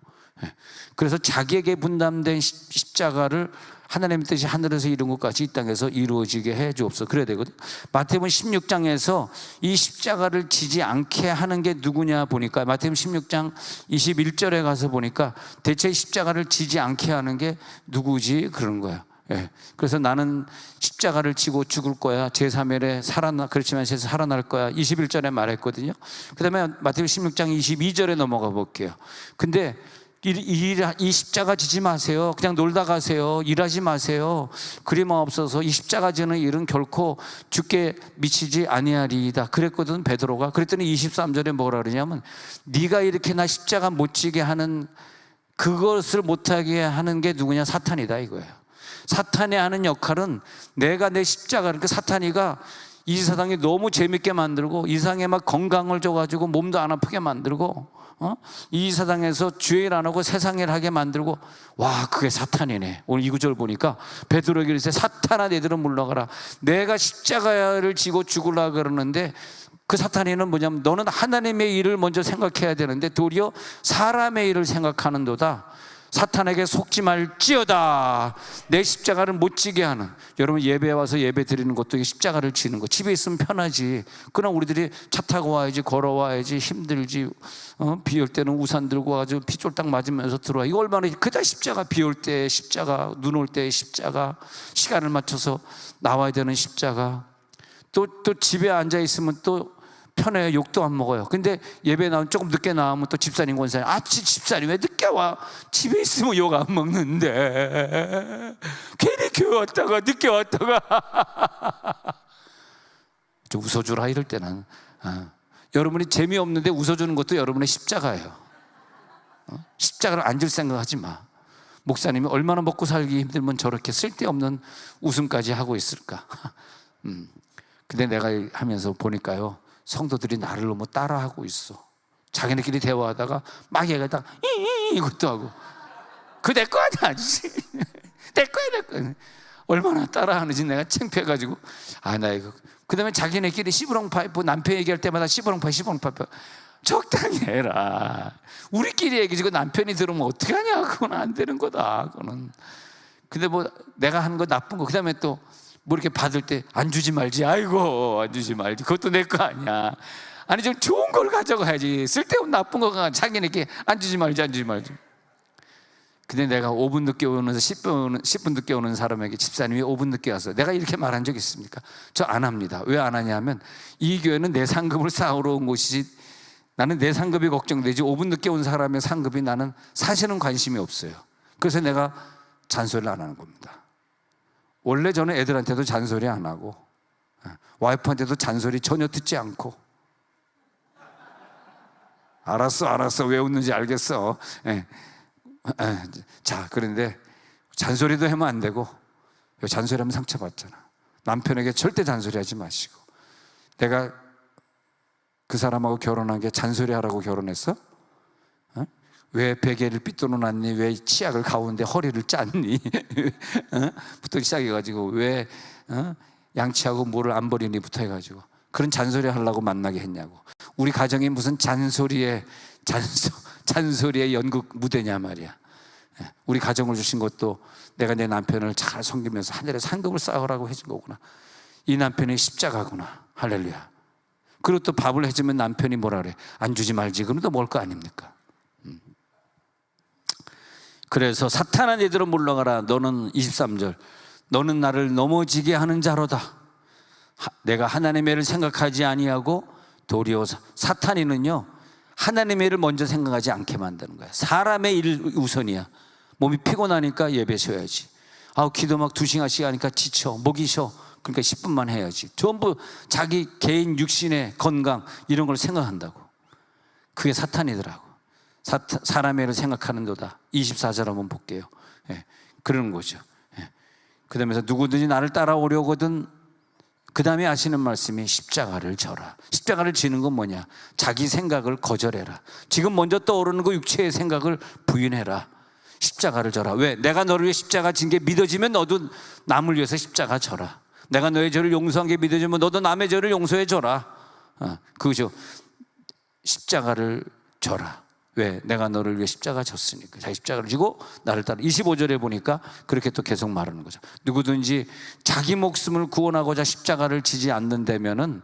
그래서 자기에게 분담된 십자가를 하나님의 뜻이 하늘에서 이룬 것 같이 이 땅에서 이루어지게 해 주옵소서. 그래야 되거든. 마태복음 16장에서 이 십자가를 지지 않게 하는 게 누구냐 보니까, 마태복음 16장 21절에 가서 보니까 대체 십자가를 지지 않게 하는 게 누구지? 그런 거야. 예. 그래서 나는 십자가를 지고 죽을 거야, 제3일에 그렇지만 살아날 거야, 21절에 말했거든요. 그 다음에 마태복음 16장 22절에 넘어가 볼게요. 근데 이 십자가 지지 마세요. 그냥 놀다 가세요. 일하지 마세요. 그리 마옵소서. 이 십자가 지는 일은 결코 죽게 미치지 아니하리이다 그랬거든, 베드로가. 그랬더니 23절에 뭐라 그러냐면, 네가 이렇게 나 십자가 못 지게 하는, 그것을 못하게 하는 게 누구냐? 사탄이다 이거예요. 사탄이 하는 역할은, 내가 내 십자가를, 그 사탄이가 이 세상에 너무 재밌게 만들고 이 세상에 막 건강을 줘가지고 몸도 안 아프게 만들고 이 세상에서 주일 안 하고 세상 일 하게 만들고, 그게 사탄이네. 오늘 이 구절 보니까 베드로에게 이르되 사탄아 너희들은 물러가라. 내가 십자가를 지고 죽으려고 그러는데, 그 사탄이는 뭐냐면, 너는 하나님의 일을 먼저 생각해야 되는데 도리어 사람의 일을 생각하는도다. 사탄에게 속지 말지어다. 내 십자가를 못 지게 하는. 여러분, 예배에 와서 예배 드리는 것도 십자가를 지는 거. 집에 있으면 편하지. 그러나 우리들이 차 타고 와야지, 걸어와야지, 힘들지. 비 올 때는 우산 들고 와가지고 비 쫄딱 맞으면서 들어와. 이거 얼마나, 그다 십자가. 비 올 때 십자가, 눈 올 때 십자가, 시간을 맞춰서 나와야 되는 십자가. 또 집에 앉아 있으면 또 편해요. 욕도 안 먹어요. 근데 예배 나오면 조금 늦게 나오면 또 집사님, 권사님, 집사님 왜 늦게 와? 집에 있으면 욕 안 먹는데 괜히 교회 왔다가 늦게 왔다가 좀 웃어주라 이럴 때는. 여러분이 재미없는데 웃어주는 것도 여러분의 십자가예요. 십자가를 안 질 생각하지 마. 목사님이 얼마나 먹고 살기 힘들면 저렇게 쓸데없는 웃음까지 하고 있을까. 근데 내가 하면서 보니까요, 성도들이 나를 너무 따라하고 있어. 자기네끼리 대화하다가 막 얘기하다가 이것도 하고, 그거 내 거 아니야 아저씨. 내 거야. 얼마나 따라하는지 내가 창피해가지고 나 이거. 그 다음에 자기네끼리 시부렁 파이프, 남편 얘기할 때마다 시부렁 파이프. 적당히 해라. 우리끼리 얘기지고 남편이 들으면 어떻게 하냐. 그건 안 되는 거다 그거는. 근데 뭐 내가 하는 거 나쁜 거, 그 다음에 또 뭐 이렇게 받을 때 안 주지 말지. 아이고 안 주지 말지. 그것도 내 거 아니야. 아니 좀 좋은 걸 가져가야지. 쓸데없는 나쁜 거 자기네끼리 안 주지 말지. 근데 내가 5분 늦게 오면서 10분 늦게 오는 사람에게, 집사님이 5분 늦게 와서, 내가 이렇게 말한 적 있습니까? 저 안 합니다. 왜 안 하냐면, 이 교회는 내 상급을 쌓으러 온 곳이지 나는 내 상급이 걱정되지 5분 늦게 온 사람의 상급이 나는 사실은 관심이 없어요. 그래서 내가 잔소리를 안 하는 겁니다. 원래 저는 애들한테도 잔소리 안 하고 와이프한테도 잔소리 전혀 듣지 않고, 알았어 왜 웃는지 알겠어. 자, 그런데 잔소리도 하면 안 되고, 잔소리하면 상처받잖아. 남편에게 절대 잔소리하지 마시고. 내가 그 사람하고 결혼한 게 잔소리하라고 결혼했어? 왜 베개를 삐뚤어 놨니? 왜 치약을 가운데 허리를 짰니? 부터 시작해가지고 왜 양치하고 물을 안 버리니? 부터 해가지고 그런 잔소리 하려고 만나게 했냐고. 우리 가정이 무슨 잔소리의 연극 무대냐 말이야. 우리 가정을 주신 것도 내가 내 남편을 잘 섬기면서 하늘에 상급을 쌓으라고 해준 거구나. 이 남편이 십자가구나. 할렐루야. 그리고 또 밥을 해주면 남편이 뭐라 그래? 안 주지 말지. 그럼 또 뭘 거 아닙니까? 그래서 사탄아 너희들은 물러가라. 너는 23절, 너는 나를 넘어지게 하는 자로다. 내가 하나님의 일을 생각하지 아니하고 도리어 사탄이는요, 하나님의 일을 먼저 생각하지 않게 만드는 거야. 사람의 일 우선이야. 몸이 피곤하니까 예배 쉬어야지. 기도 막 2시간씩 하니까 지쳐, 목이 쉬어. 그러니까 10분만 해야지. 전부 자기 개인 육신의 건강 이런 걸 생각한다고. 그게 사탄이더라고. 사람의 일을 생각하는도다. 24절 한번 볼게요. 그러는 거죠. 그 다음에 누구든지 나를 따라오려거든, 그 다음에 하시는 말씀이 십자가를 져라. 십자가를 지는 건 뭐냐? 자기 생각을 거절해라. 지금 먼저 떠오르는 그 육체의 생각을 부인해라. 십자가를 져라. 왜? 내가 너를 위해 십자가 진 게 믿어지면 너도 남을 위해서 십자가 져라. 내가 너의 죄를 용서한 게 믿어지면 너도 남의 죄를 용서해 줘라. 그거죠. 십자가를 져라. 왜? 내가 너를 위해 십자가 졌으니까. 자기 십자가를 지고 나를 따라. 25절에 보니까 그렇게 또 계속 말하는 거죠. 누구든지 자기 목숨을 구원하고자 십자가를 지지 않는다면은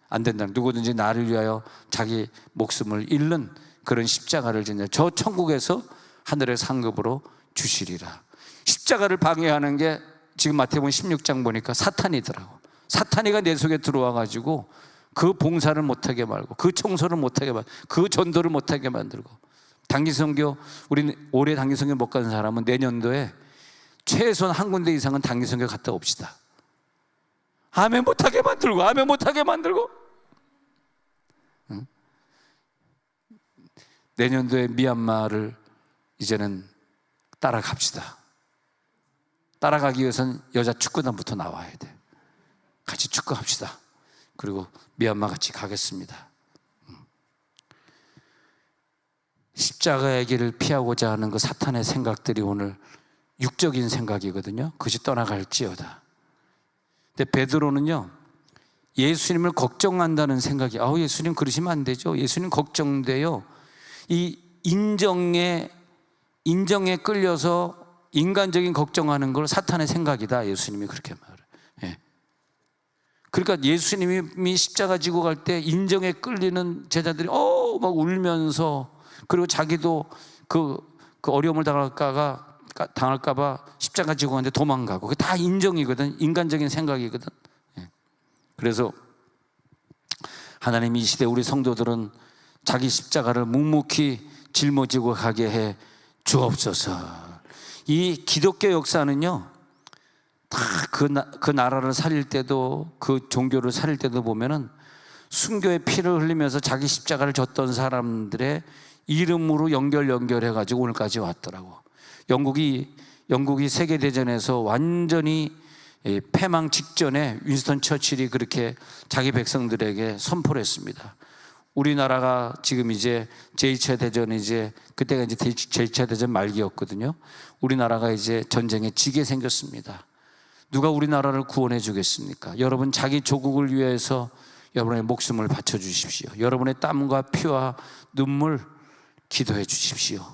안 된다. 누구든지 나를 위하여 자기 목숨을 잃는 그런 십자가를 지냐, 저 천국에서 하늘의 상급으로 주시리라. 십자가를 방해하는 게 지금 마태복음 16장 보니까 사탄이더라고. 사탄이가 내 속에 들어와 가지고 그 봉사를 못하게 말고, 그 청소를 못하게 말고, 그 전도를 못하게 만들고. 단기선교, 우리 올해 단기선교 못 가는 사람은 내년도에 최소한 한 군데 이상은 단기선교 갔다 옵시다. 아멘 못하게 만들고, 아멘 못하게 만들고. 내년도에 미얀마를 이제는 따라갑시다. 따라가기 위해서는 여자 축구단부터 나와야 돼. 같이 축구합시다. 그리고 미얀마 같이 가겠습니다. 십자가의 길을 피하고자 하는 그 사탄의 생각들이 오늘 육적인 생각이거든요. 그것이 떠나갈지어다. 근데 베드로는요, 예수님을 걱정한다는 생각이, 예수님 그러시면 안 되죠. 예수님 걱정돼요. 이 인정에 끌려서 인간적인 걱정하는 걸 사탄의 생각이다. 예수님이 그렇게 말해요. 그러니까 예수님이 십자가 지고 갈 때 인정에 끌리는 제자들이 막 울면서, 그리고 자기도 그 어려움을 당할까 봐 십자가 지고 가는데 도망가고. 그게 다 인정이거든. 인간적인 생각이거든. 그래서 하나님이 이 시대 우리 성도들은 자기 십자가를 묵묵히 짊어지고 가게 해 주옵소서. 이 기독교 역사는요, 다 그 나라를 살릴 때도, 그 종교를 살릴 때도 보면은 순교의 피를 흘리면서 자기 십자가를 졌던 사람들의 이름으로 연결해가지고 오늘까지 왔더라고. 영국이 세계대전에서 완전히 패망 직전에 윈스턴 처칠이 그렇게 자기 백성들에게 선포를 했습니다. 우리나라가 지금 이제 제2차 대전이 그때가 이제 제2차 대전 말기였거든요. 우리나라가 이제 전쟁에 지게 생겼습니다. 누가 우리나라를 구원해 주겠습니까? 여러분 자기 조국을 위해서 여러분의 목숨을 바쳐 주십시오. 여러분의 땀과 피와 눈물 기도해 주십시오.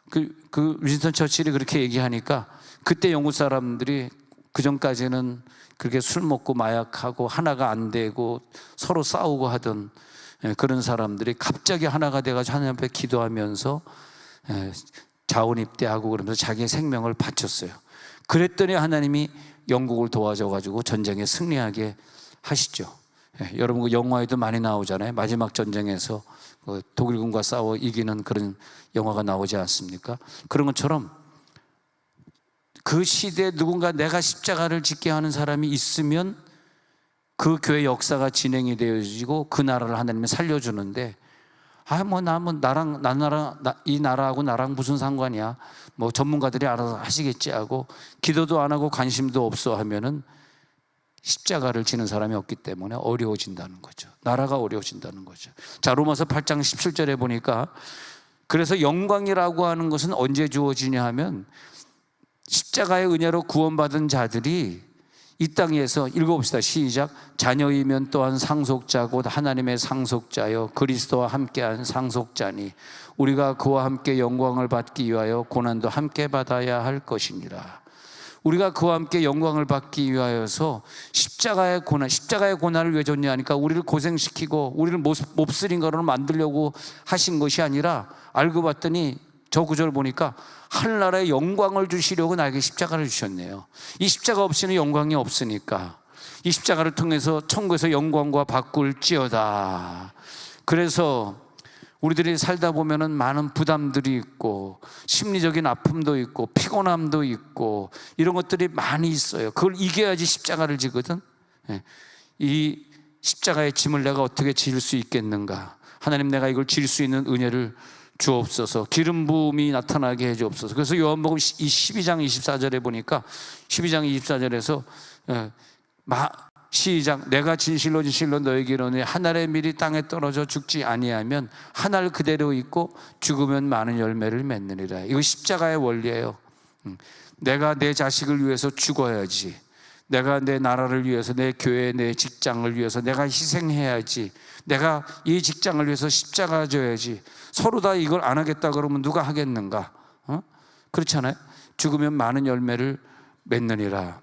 그 윈스턴 처칠이 그렇게 얘기하니까 그때 영국 사람들이 그 전까지는 그렇게 술 먹고 마약하고 하나가 안 되고 서로 싸우고 하던 그런 사람들이 갑자기 하나가 돼가지고 하나님 앞에 기도하면서 자원입대하고 그러면서 자기의 생명을 바쳤어요. 그랬더니 하나님이 영국을 도와줘가지고 전쟁에 승리하게 하시죠. 여러분 그 영화에도 많이 나오잖아요. 마지막 전쟁에서 그 독일군과 싸워 이기는 그런 영화가 나오지 않습니까? 그런 것처럼 그 시대에 누군가 내가 십자가를 짓게 하는 사람이 있으면 그 교회 역사가 진행이 되어지고 그 나라를 하나님이 살려주는데, 이 나라하고 나랑 무슨 상관이야? 뭐 전문가들이 알아서 하시겠지 하고 기도도 안 하고 관심도 없어 하면은 십자가를 지는 사람이 없기 때문에 어려워진다는 거죠. 나라가 어려워진다는 거죠. 자, 로마서 8장 17절에 보니까 그래서 영광이라고 하는 것은 언제 주어지냐 하면 십자가의 은혜로 구원받은 자들이 이 땅에서, 읽어봅시다. 시작. 자녀이면 또한 상속자 곧 하나님의 상속자여 그리스도와 함께한 상속자니 우리가 그와 함께 영광을 받기 위하여 고난도 함께 받아야 할 것이니라. 우리가 그와 함께 영광을 받기 위하여서 십자가의 고난을 왜 줬냐 하니까 우리를 고생시키고 우리를 몹쓸인 거로 만들려고 하신 것이 아니라, 알고 봤더니 저 구절 보니까 하늘나라에 영광을 주시려고 나에게 십자가를 주셨네요. 이 십자가 없이는 영광이 없으니까 이 십자가를 통해서 천국에서 영광과 바꿀지어다. 그래서 우리들이 살다 보면은 많은 부담들이 있고 심리적인 아픔도 있고 피곤함도 있고 이런 것들이 많이 있어요. 그걸 이겨야지 십자가를 지거든. 이 십자가의 짐을 내가 어떻게 질 수 있겠는가? 하나님, 내가 이걸 질 수 있는 은혜를 주옵소서. 기름 부음이 나타나게 해 주옵소서. 그래서 요한복음 12장 24절에 보니까 12장 24절에서 시작. 내가 진실로 너에게 이르노니 한 알의 밀이 땅에 떨어져 죽지 아니하면 한 알 그대로 있고 죽으면 많은 열매를 맺느니라. 이거 십자가의 원리예요. 내가 내 자식을 위해서 죽어야지. 내가 내 나라를 위해서, 내 교회, 내 직장을 위해서 내가 희생해야지. 내가 이 직장을 위해서 십자가 져야지. 서로 다 이걸 안 하겠다 그러면 누가 하겠는가? 그렇잖아요. 죽으면 많은 열매를 맺느니라.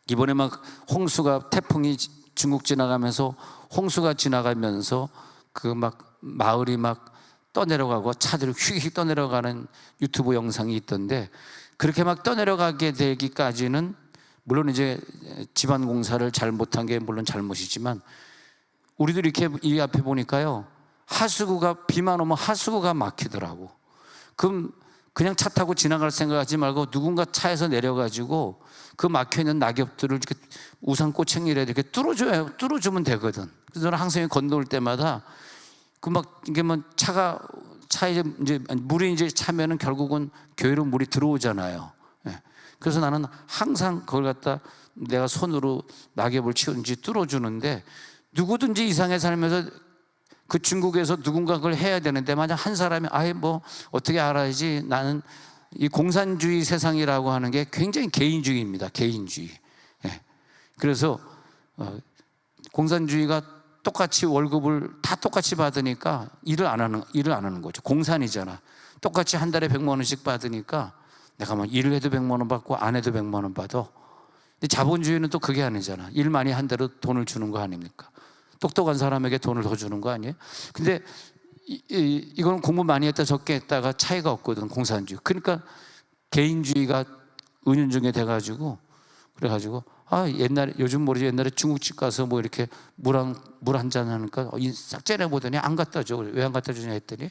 이번에 막 홍수가, 태풍이 중국 지나가면서 홍수가 지나가면서 그 막 마을이 막 떠내려가고 차들이 휙휙 떠내려가는 유튜브 영상이 있던데, 그렇게 막 떠내려가게 되기까지는 물론 이제 집안 공사를 잘 못한 게 물론 잘못이지만, 우리도 이렇게 이 앞에 보니까요, 하수구가, 비만 오면 하수구가 막히더라고. 그럼 그냥 차 타고 지나갈 생각하지 말고 누군가 차에서 내려가지고 그 막혀있는 낙엽들을 이렇게 우산 꼬챙이라도 이렇게 뚫어주면 되거든. 그래서 저는 항상 건너올 때마다 그 막 이게 뭐 차에 이제 물이 이제 차면은 결국은 교회로 물이 들어오잖아요. 그래서 나는 항상 그걸 갖다 내가 손으로 낙엽을 치우든지 뚫어주는데, 누구든지 이상하게 살면서 그 중국에서 누군가 그걸 해야 되는데 만약 한 사람이 뭐 어떻게 알아야지, 나는 이 공산주의 세상이라고 하는 게 굉장히 개인주의입니다. 개인주의. 그래서 공산주의가 똑같이 월급을 다 똑같이 받으니까 일을 안 하는 거죠. 공산이잖아. 똑같이 한 달에 100만 원씩 받으니까 내가 막 일을 해도 100만 원 받고 안 해도 100만 원 받아. 근데 자본주의는 또 그게 아니잖아. 일 많이 한 대로 돈을 주는 거 아닙니까? 똑똑한 사람에게 돈을 더 주는 거 아니에요? 근데 이건 공부 많이 했다 적게 했다가 차이가 없거든, 공산주의. 그러니까 개인주의가 은연중에 돼가지고, 그래가지고 옛날에, 요즘 모르지, 옛날에 중국집 가서 뭐 이렇게 물 한 잔 하니까 싹 째려보더니 안 갖다 줘. 왜 안 갖다 주냐 했더니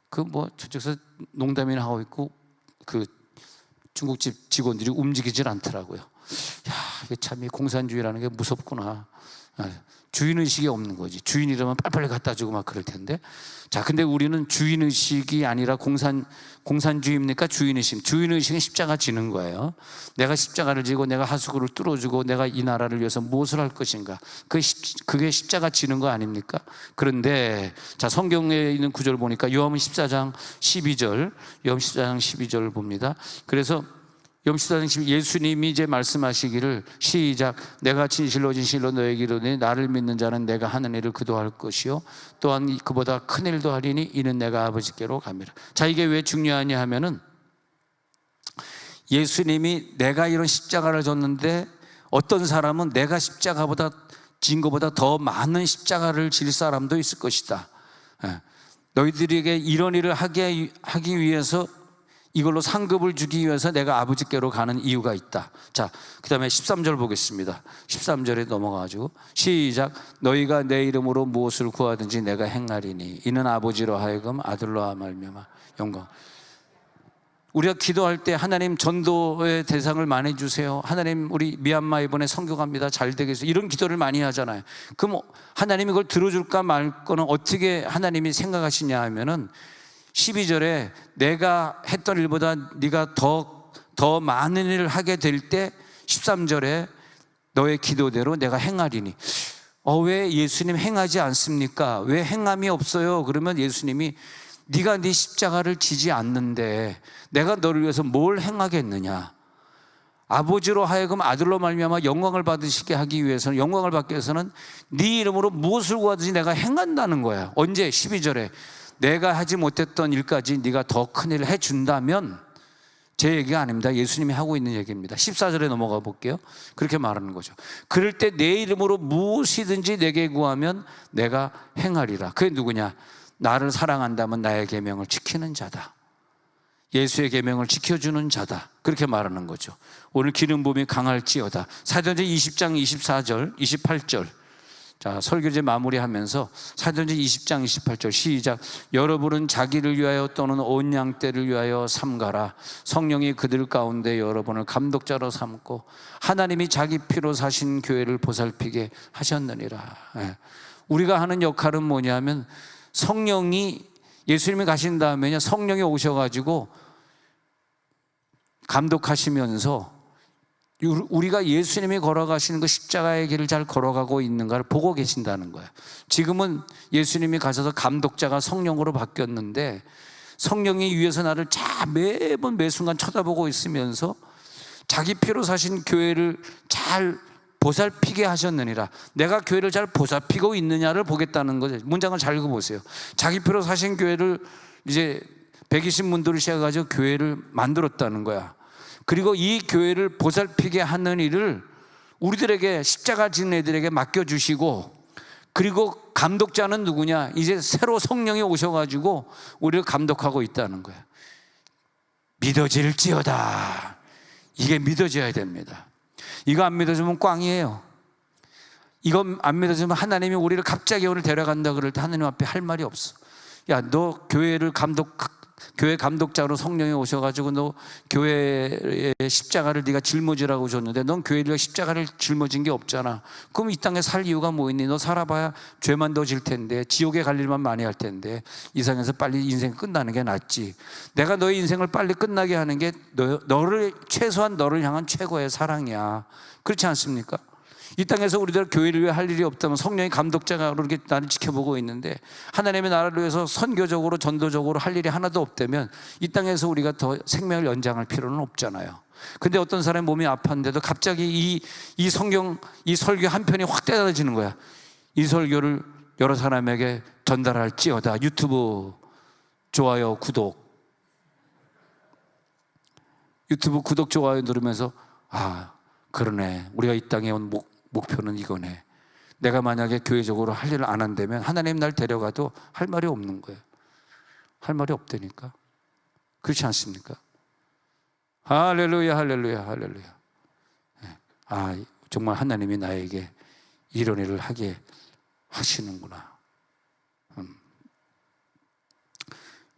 그 뭐 저쪽에서 농담이나 하고 있고 그 중국집 직원들이 움직이질 않더라고요. 야, 이게 참 이 공산주의라는 게 무섭구나. 주인의식이 없는 거지. 주인이라면 빨리빨리 갖다 주고 막 그럴 텐데. 자, 근데 우리는 주인의식이 아니라 공산주의입니까? 주인의식은 십자가 지는 거예요. 내가 십자가를 지고 내가 하수구를 뚫어주고 내가 이 나라를 위해서 무엇을 할 것인가. 그게 십자가 지는 거 아닙니까? 그런데 자, 성경에 있는 구절 보니까 요한복음 14장 12절 봅니다. 그래서 예수님이 이제 말씀하시기를, 시작. 내가 진실로 너에게 이르노니 나를 믿는 자는 내가 하는 일을 그도 할 것이요 또한 그보다 큰 일도 하리니 이는 내가 아버지께로 감이라. 자, 이게 왜 중요하냐 하면은, 예수님이 내가 이런 십자가를 졌는데 어떤 사람은 내가 십자가보다 진 것보다 더 많은 십자가를 질 사람도 있을 것이다. 너희들에게 이런 일을 하기 위해서 이걸로 상급을 주기 위해서 내가 아버지께로 가는 이유가 있다. 자, 그 다음에 13절 보겠습니다. 13절에 넘어가가지고 시작. 너희가 내 이름으로 무엇을 구하든지 내가 행하리니 이는 아버지로 하여금 아들로 말미암아 영광. 우리가 기도할 때 하나님 전도의 대상을 많이 주세요. 하나님 우리 미얀마 이번에 선교 갑니다. 잘 되게 해서 이런 기도를 많이 하잖아요. 그럼 하나님이 그걸 들어줄까 말 거는 어떻게 하나님이 생각하시냐 하면은 12절에 내가 했던 일보다 네가 더 많은 일을 하게 될 때 13절에 너의 기도대로 내가 행하리니. 왜 예수님 행하지 않습니까? 왜 행함이 없어요? 그러면 예수님이 네가 네 십자가를 지지 않는데 내가 너를 위해서 뭘 행하겠느냐. 아버지로 하여금 아들로 말미암아 영광을 받으시게 하기 위해서는, 영광을 받기 위해서는 네 이름으로 무엇을 구하든지 내가 행한다는 거야. 언제? 12절에 내가 하지 못했던 일까지 네가 더 큰 일을 해준다면. 제 얘기가 아닙니다. 예수님이 하고 있는 얘기입니다. 14절에 넘어가 볼게요. 그렇게 말하는 거죠. 그럴 때 내 이름으로 무엇이든지 내게 구하면 내가 행하리라. 그게 누구냐? 나를 사랑한다면 나의 계명을 지키는 자다. 예수의 계명을 지켜주는 자다. 그렇게 말하는 거죠. 오늘 기름 부음이 강할지어다. 사도행전 20장 24절 28절. 자, 설교제 마무리하면서 사도행전 20장 28절 시작. 여러분은 자기를 위하여 또는 온 양떼를 위하여 삼가라. 성령이 그들 가운데 여러분을 감독자로 삼고 하나님이 자기 피로 사신 교회를 보살피게 하셨느니라. 우리가 하는 역할은 뭐냐면 성령이, 예수님이 가신 다음에요, 성령이 오셔가지고 감독하시면서 우리가 예수님이 걸어가시는 그 십자가의 길을 잘 걸어가고 있는가를 보고 계신다는 거예요. 지금은 예수님이 가셔서 감독자가 성령으로 바뀌었는데 성령이 위에서 나를 매번 매순간 쳐다보고 있으면서 자기 피로 사신 교회를 잘 보살피게 하셨느니라. 내가 교회를 잘 보살피고 있느냐를 보겠다는 거죠. 문장을 잘 읽어보세요. 자기 피로 사신 교회를 이제 120문도를 시작해가지고 교회를 만들었다는 거야. 그리고 이 교회를 보살피게 하는 일을 우리들에게, 십자가 지는 애들에게 맡겨주시고, 그리고 감독자는 누구냐? 이제 새로 성령이 오셔가지고 우리를 감독하고 있다는 거예요. 믿어질지어다. 이게 믿어져야 됩니다. 이거 안 믿어주면 꽝이에요. 이거 안 믿어주면 하나님이 우리를 갑자기 오늘 데려간다 그럴 때 하나님 앞에 할 말이 없어. 야, 너 교회 감독자로 성령이 오셔가지고 너 교회의 십자가를 네가 짊어지라고 줬는데 넌 교회를 십자가를 짊어진 게 없잖아. 그럼 이 땅에 살 이유가 뭐 있니? 너 살아봐야 죄만 더 질 텐데, 지옥에 갈 일만 많이 할 텐데, 이 세상에서 빨리 인생 끝나는 게 낫지. 내가 너의 인생을 빨리 끝나게 하는 게 최소한 너를 향한 최고의 사랑이야. 그렇지 않습니까? 이 땅에서 우리들 교회를 위해 할 일이 없다면 성령이 감독자가 이렇게 나를 지켜보고 있는데 하나님의 나라를 위해서 선교적으로 전도적으로 할 일이 하나도 없다면 이 땅에서 우리가 더 생명을 연장할 필요는 없잖아요. 근데 어떤 사람이 몸이 아팠는데도 갑자기 이 설교 한 편이 확 떼어지는 거야. 이 설교를 여러 사람에게 전달할지어다. 유튜브 좋아요, 유튜브 구독, 좋아요 누르면서 그러네. 우리가 이 땅에 온 목표는 이거네. 내가 만약에 교회적으로 할 일을 안 한다면 하나님 날 데려가도 할 말이 없는 거예요. 할 말이 없다니까. 그렇지 않습니까? 할렐루야, 할렐루야, 할렐루야. 정말 하나님이 나에게 이런 일을 하게 하시는구나.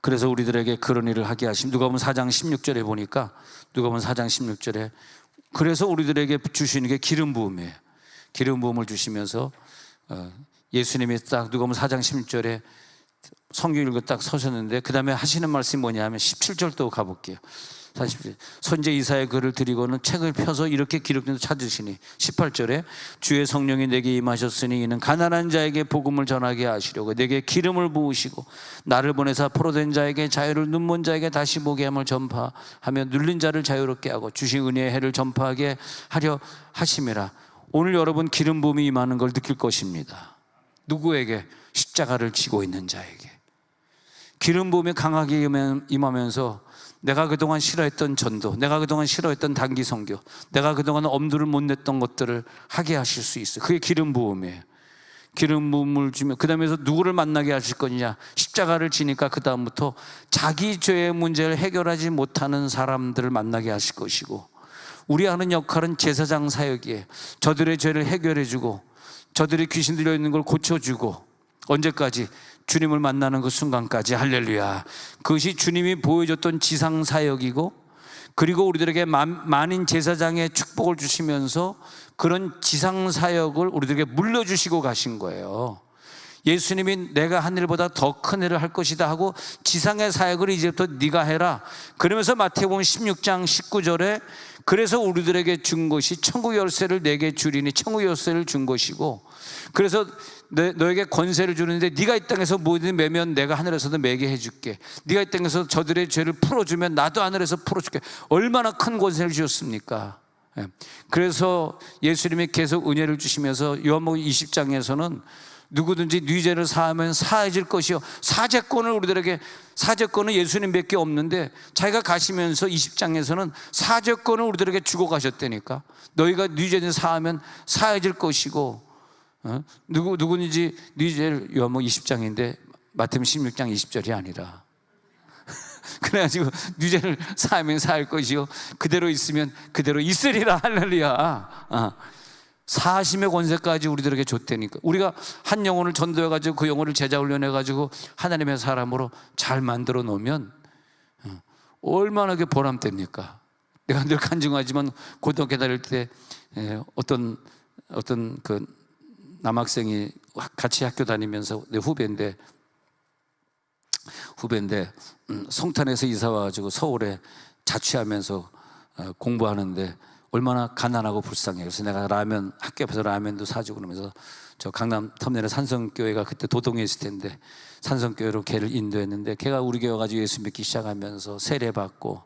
그래서 우리들에게 그런 일을 하게 하심. 누가복음 4장 16절에 보니까, 누가복음 4장 16절에 그래서 우리들에게 주시는 게 기름 부음이에요. 기름 부음을 주시면서 예수님이 딱 누가복음 4장 16절에 성경 읽고 딱 서셨는데 그 다음에 하시는 말씀이 뭐냐면 17절 또 가볼게요. 40절. 선지 이사야의 글을 드리고는 책을 펴서 이렇게 기록된 찾으시니 18절에 주의 성령이 내게 임하셨으니 이는 가난한 자에게 복음을 전하게 하시려고 내게 기름을 부으시고 나를 보내사 포로된 자에게 자유를, 눈먼 자에게 다시 보게 함을 전파하며 눌린 자를 자유롭게 하고 주신 은혜의 해를 전파하게 하려 하심이라. 오늘 여러분 기름 부음이 임하는 걸 느낄 것입니다. 누구에게? 십자가를 지고 있는 자에게. 기름 부음이 강하게 임하면서 내가 그동안 싫어했던 전도, 내가 그동안 싫어했던 단기 선교, 내가 그동안 엄두를 못 냈던 것들을 하게 하실 수 있어요. 그게 기름 부음이에요. 기름 부음을 주며 그 다음에서 누구를 만나게 하실 거냐? 십자가를 지니까 그 다음부터 자기 죄의 문제를 해결하지 못하는 사람들을 만나게 하실 것이고, 우리 하는 역할은 제사장 사역이에요. 저들의 죄를 해결해주고 저들이 귀신 들려 있는 걸 고쳐주고, 언제까지? 주님을 만나는 그 순간까지. 할렐루야. 그것이 주님이 보여줬던 지상 사역이고, 그리고 우리들에게 만인 제사장의 축복을 주시면서 그런 지상 사역을 우리들에게 물려주시고 가신 거예요. 예수님이 내가 한 일보다 더 큰 일을 할 것이다 하고 지상의 사역을 이제부터 네가 해라. 그러면서 마태복음 16장 19절에 그래서 우리들에게 준 것이 천국 열쇠를 내게 주리니, 천국 열쇠를 준 것이고, 그래서 너에게 권세를 주는데 네가 이 땅에서 뭐든 매면 내가 하늘에서도 매게 해줄게. 네가 이 땅에서 저들의 죄를 풀어주면 나도 하늘에서 풀어줄게. 얼마나 큰 권세를 주셨습니까? 그래서 예수님이 계속 은혜를 주시면서 요한복음 20장에서는 누구든지 네 죄를 사하면 사해질 것이요, 사죄권을 우리들에게, 사죄권은 예수님밖에 없는데 자기가 가시면서 20장에서는 사죄권을 우리들에게 주고 가셨다니까. 너희가 네 죄를 사하면 사해질 것이고, 누구든지 네 죄를, 요한복음 20장인데 마태복음 16장 20절이 아니라 그래가지고 네 죄를 사하면 사할 것이요, 그대로 있으면 그대로 있으리라. 할렐루야. 사심의 권세까지 우리들에게 줬다니까. 우리가 한 영혼을 전도해가지고 그 영혼을 제자 훈련해가지고 하나님의 사람으로 잘 만들어 놓으면 얼마나 그게 보람됩니까? 내가 늘 간증하지만 고등학교 다닐 때 어떤 그 남학생이 같이 학교 다니면서 내 후배인데 송탄에서 이사 와가지고 서울에 자취하면서 공부하는데 얼마나 가난하고 불쌍해요. 그래서 내가 라면, 학교 앞에서 라면도 사주고 그러면서 저 강남 터미널에 산성교회가 그때 도동에 있을 텐데 산성교회로 걔를 인도했는데, 걔가 우리 교회 와가지고 예수 믿기 시작하면서 세례받고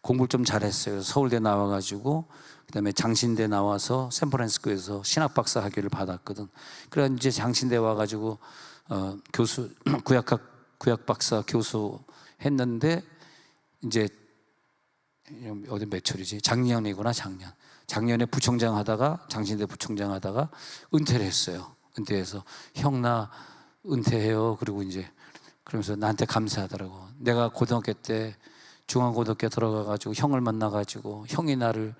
공부를 좀 잘했어요. 서울대 나와가지고 그 다음에 장신대 나와서 샌프란시스코에서 신학박사 학위를 받았거든. 그래 이제 장신대 와가지고 교수, 구약박사 교수 했는데, 이제 어디 매철이지? 작년이구나. 작년에 부총장 하다가, 장신대 부총장 하다가 은퇴를 했어요. 은퇴해서 형 나 은퇴해요. 그리고 이제 그러면서 나한테 감사하더라고. 내가 고등학교 때 중앙고등학교 들어가가지고 형을 만나가지고 형이 나를,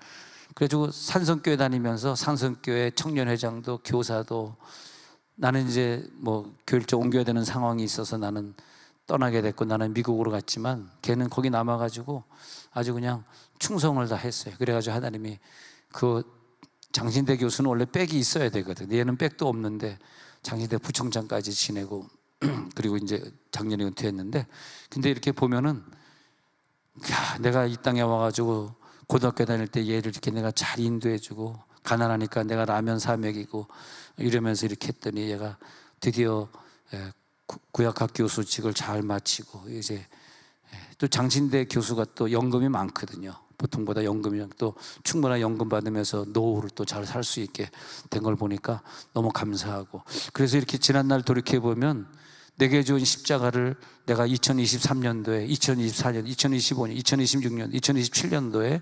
그래가지고 산성교회 다니면서 산성교회 청년회장도 교사도, 나는 이제 뭐 교일점 옮겨야 되는 상황이 있어서 나는 떠나게 됐고 나는 미국으로 갔지만 걔는 거기 남아가지고 아주 그냥 충성을 다 했어요. 그래가지고 하나님이, 그 장신대 교수는 원래 백이 있어야 되거든. 얘는 백도 없는데 장신대 부총장까지 지내고 그리고 이제 작년에 은퇴했는데, 근데 이렇게 보면은 내가 이 땅에 와가지고 고등학교 다닐 때 얘를 이렇게 내가 잘 인도해주고, 가난하니까 내가 라면 사 먹이고 이러면서 이렇게 했더니 얘가 드디어 구약학 교수직을 잘 마치고, 이제 또 장신대 교수가 또 연금이 많거든요. 보통보다 연금이, 또 충분한 연금 받으면서 노후를 또 잘 살 수 있게 된 걸 보니까 너무 감사하고, 그래서 이렇게 지난날 돌이켜보면 내게 준 십자가를 내가 2023년도에, 2024년, 2025년, 2026년, 2027년도에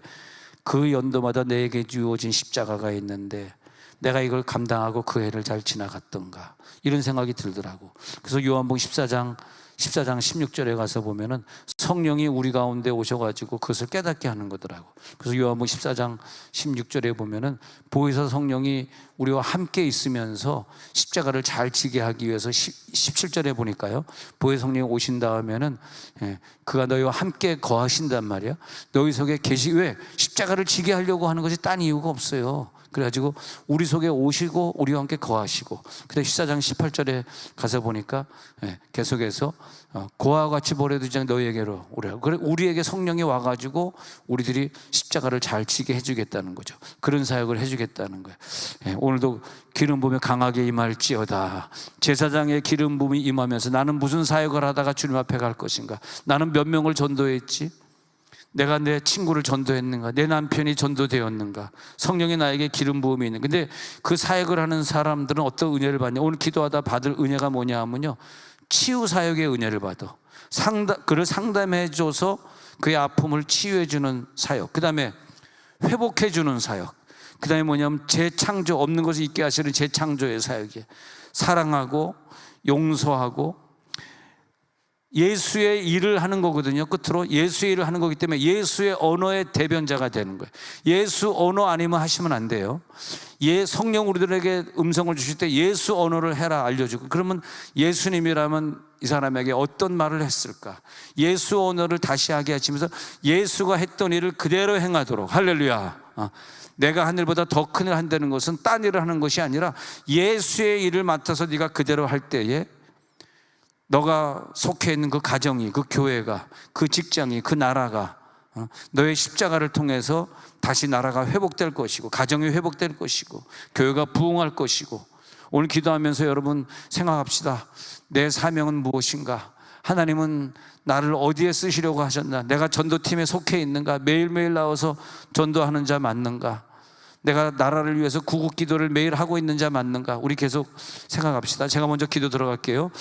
그 연도마다 내게 주어진 십자가가 있는데 내가 이걸 감당하고 그 해를 잘 지나갔던가, 이런 생각이 들더라고. 그래서 요한복음 14장 16절에 가서 보면은 성령이 우리 가운데 오셔가지고 그것을 깨닫게 하는 거더라고. 그래서 요한복음 14장 16절에 보면은 보혜사 성령이 우리와 함께 있으면서 십자가를 잘 지게 하기 위해서 17절에 보니까요, 보혜사 성령이 오신 다음에는 그가 너희와 함께 거하신단 말이야. 너희 속에 왜 십자가를 지게 하려고 하는 것이 딴 이유가 없어요. 그래가지고 우리 속에 오시고 우리와 함께 거하시고, 근데 14장 18절에 가서 보니까 계속해서 고아와 같이 버려두지 않게 너희에게로 오라. 그래, 우리에게 성령이 와가지고 우리들이 십자가를 잘 지게 해주겠다는 거죠. 그런 사역을 해주겠다는 거예요. 오늘도 기름 부음이 강하게 임할지어다. 제사장의 기름 부음이 임하면서 나는 무슨 사역을 하다가 주님 앞에 갈 것인가? 나는 몇 명을 전도했지? 내가 내 친구를 전도했는가? 내 남편이 전도되었는가? 성령이 나에게 기름 부음이 있는. 근데 그 사역을 하는 사람들은 어떤 은혜를 받냐? 오늘 기도하다 받을 은혜가 뭐냐 하면요, 치유 사역의 은혜를 받아. 그를 상담해줘서 그의 아픔을 치유해주는 사역, 그 다음에 회복해주는 사역. 그 다음에 뭐냐면 재창조, 없는 것을 있게 하시는 재창조의 사역이에요. 사랑하고 용서하고 예수의 일을 하는 거거든요. 끝으로 예수의 일을 하는 거기 때문에 예수의 언어의 대변자가 되는 거예요. 예수 언어 아니면 하시면 안 돼요. 성령 우리들에게 음성을 주실 때 예수 언어를 해라 알려주고, 그러면 예수님이라면 이 사람에게 어떤 말을 했을까? 예수 언어를 다시 하게 하시면서 예수가 했던 일을 그대로 행하도록. 할렐루야. 내가 한 일보다 더 큰 일을 한다는 것은 딴 일을 하는 것이 아니라 예수의 일을 맡아서 네가 그대로 할 때에 너가 속해 있는 그 가정이, 그 교회가, 그 직장이, 그 나라가 너의 십자가를 통해서 다시 나라가 회복될 것이고, 가정이 회복될 것이고, 교회가 부흥할 것이고. 오늘 기도하면서 여러분 생각합시다. 내 사명은 무엇인가? 하나님은 나를 어디에 쓰시려고 하셨나? 내가 전도팀에 속해 있는가? 매일매일 나와서 전도하는 자 맞는가? 내가 나라를 위해서 구국 기도를 매일 하고 있는 자 맞는가? 우리 계속 생각합시다. 제가 먼저 기도 들어갈게요.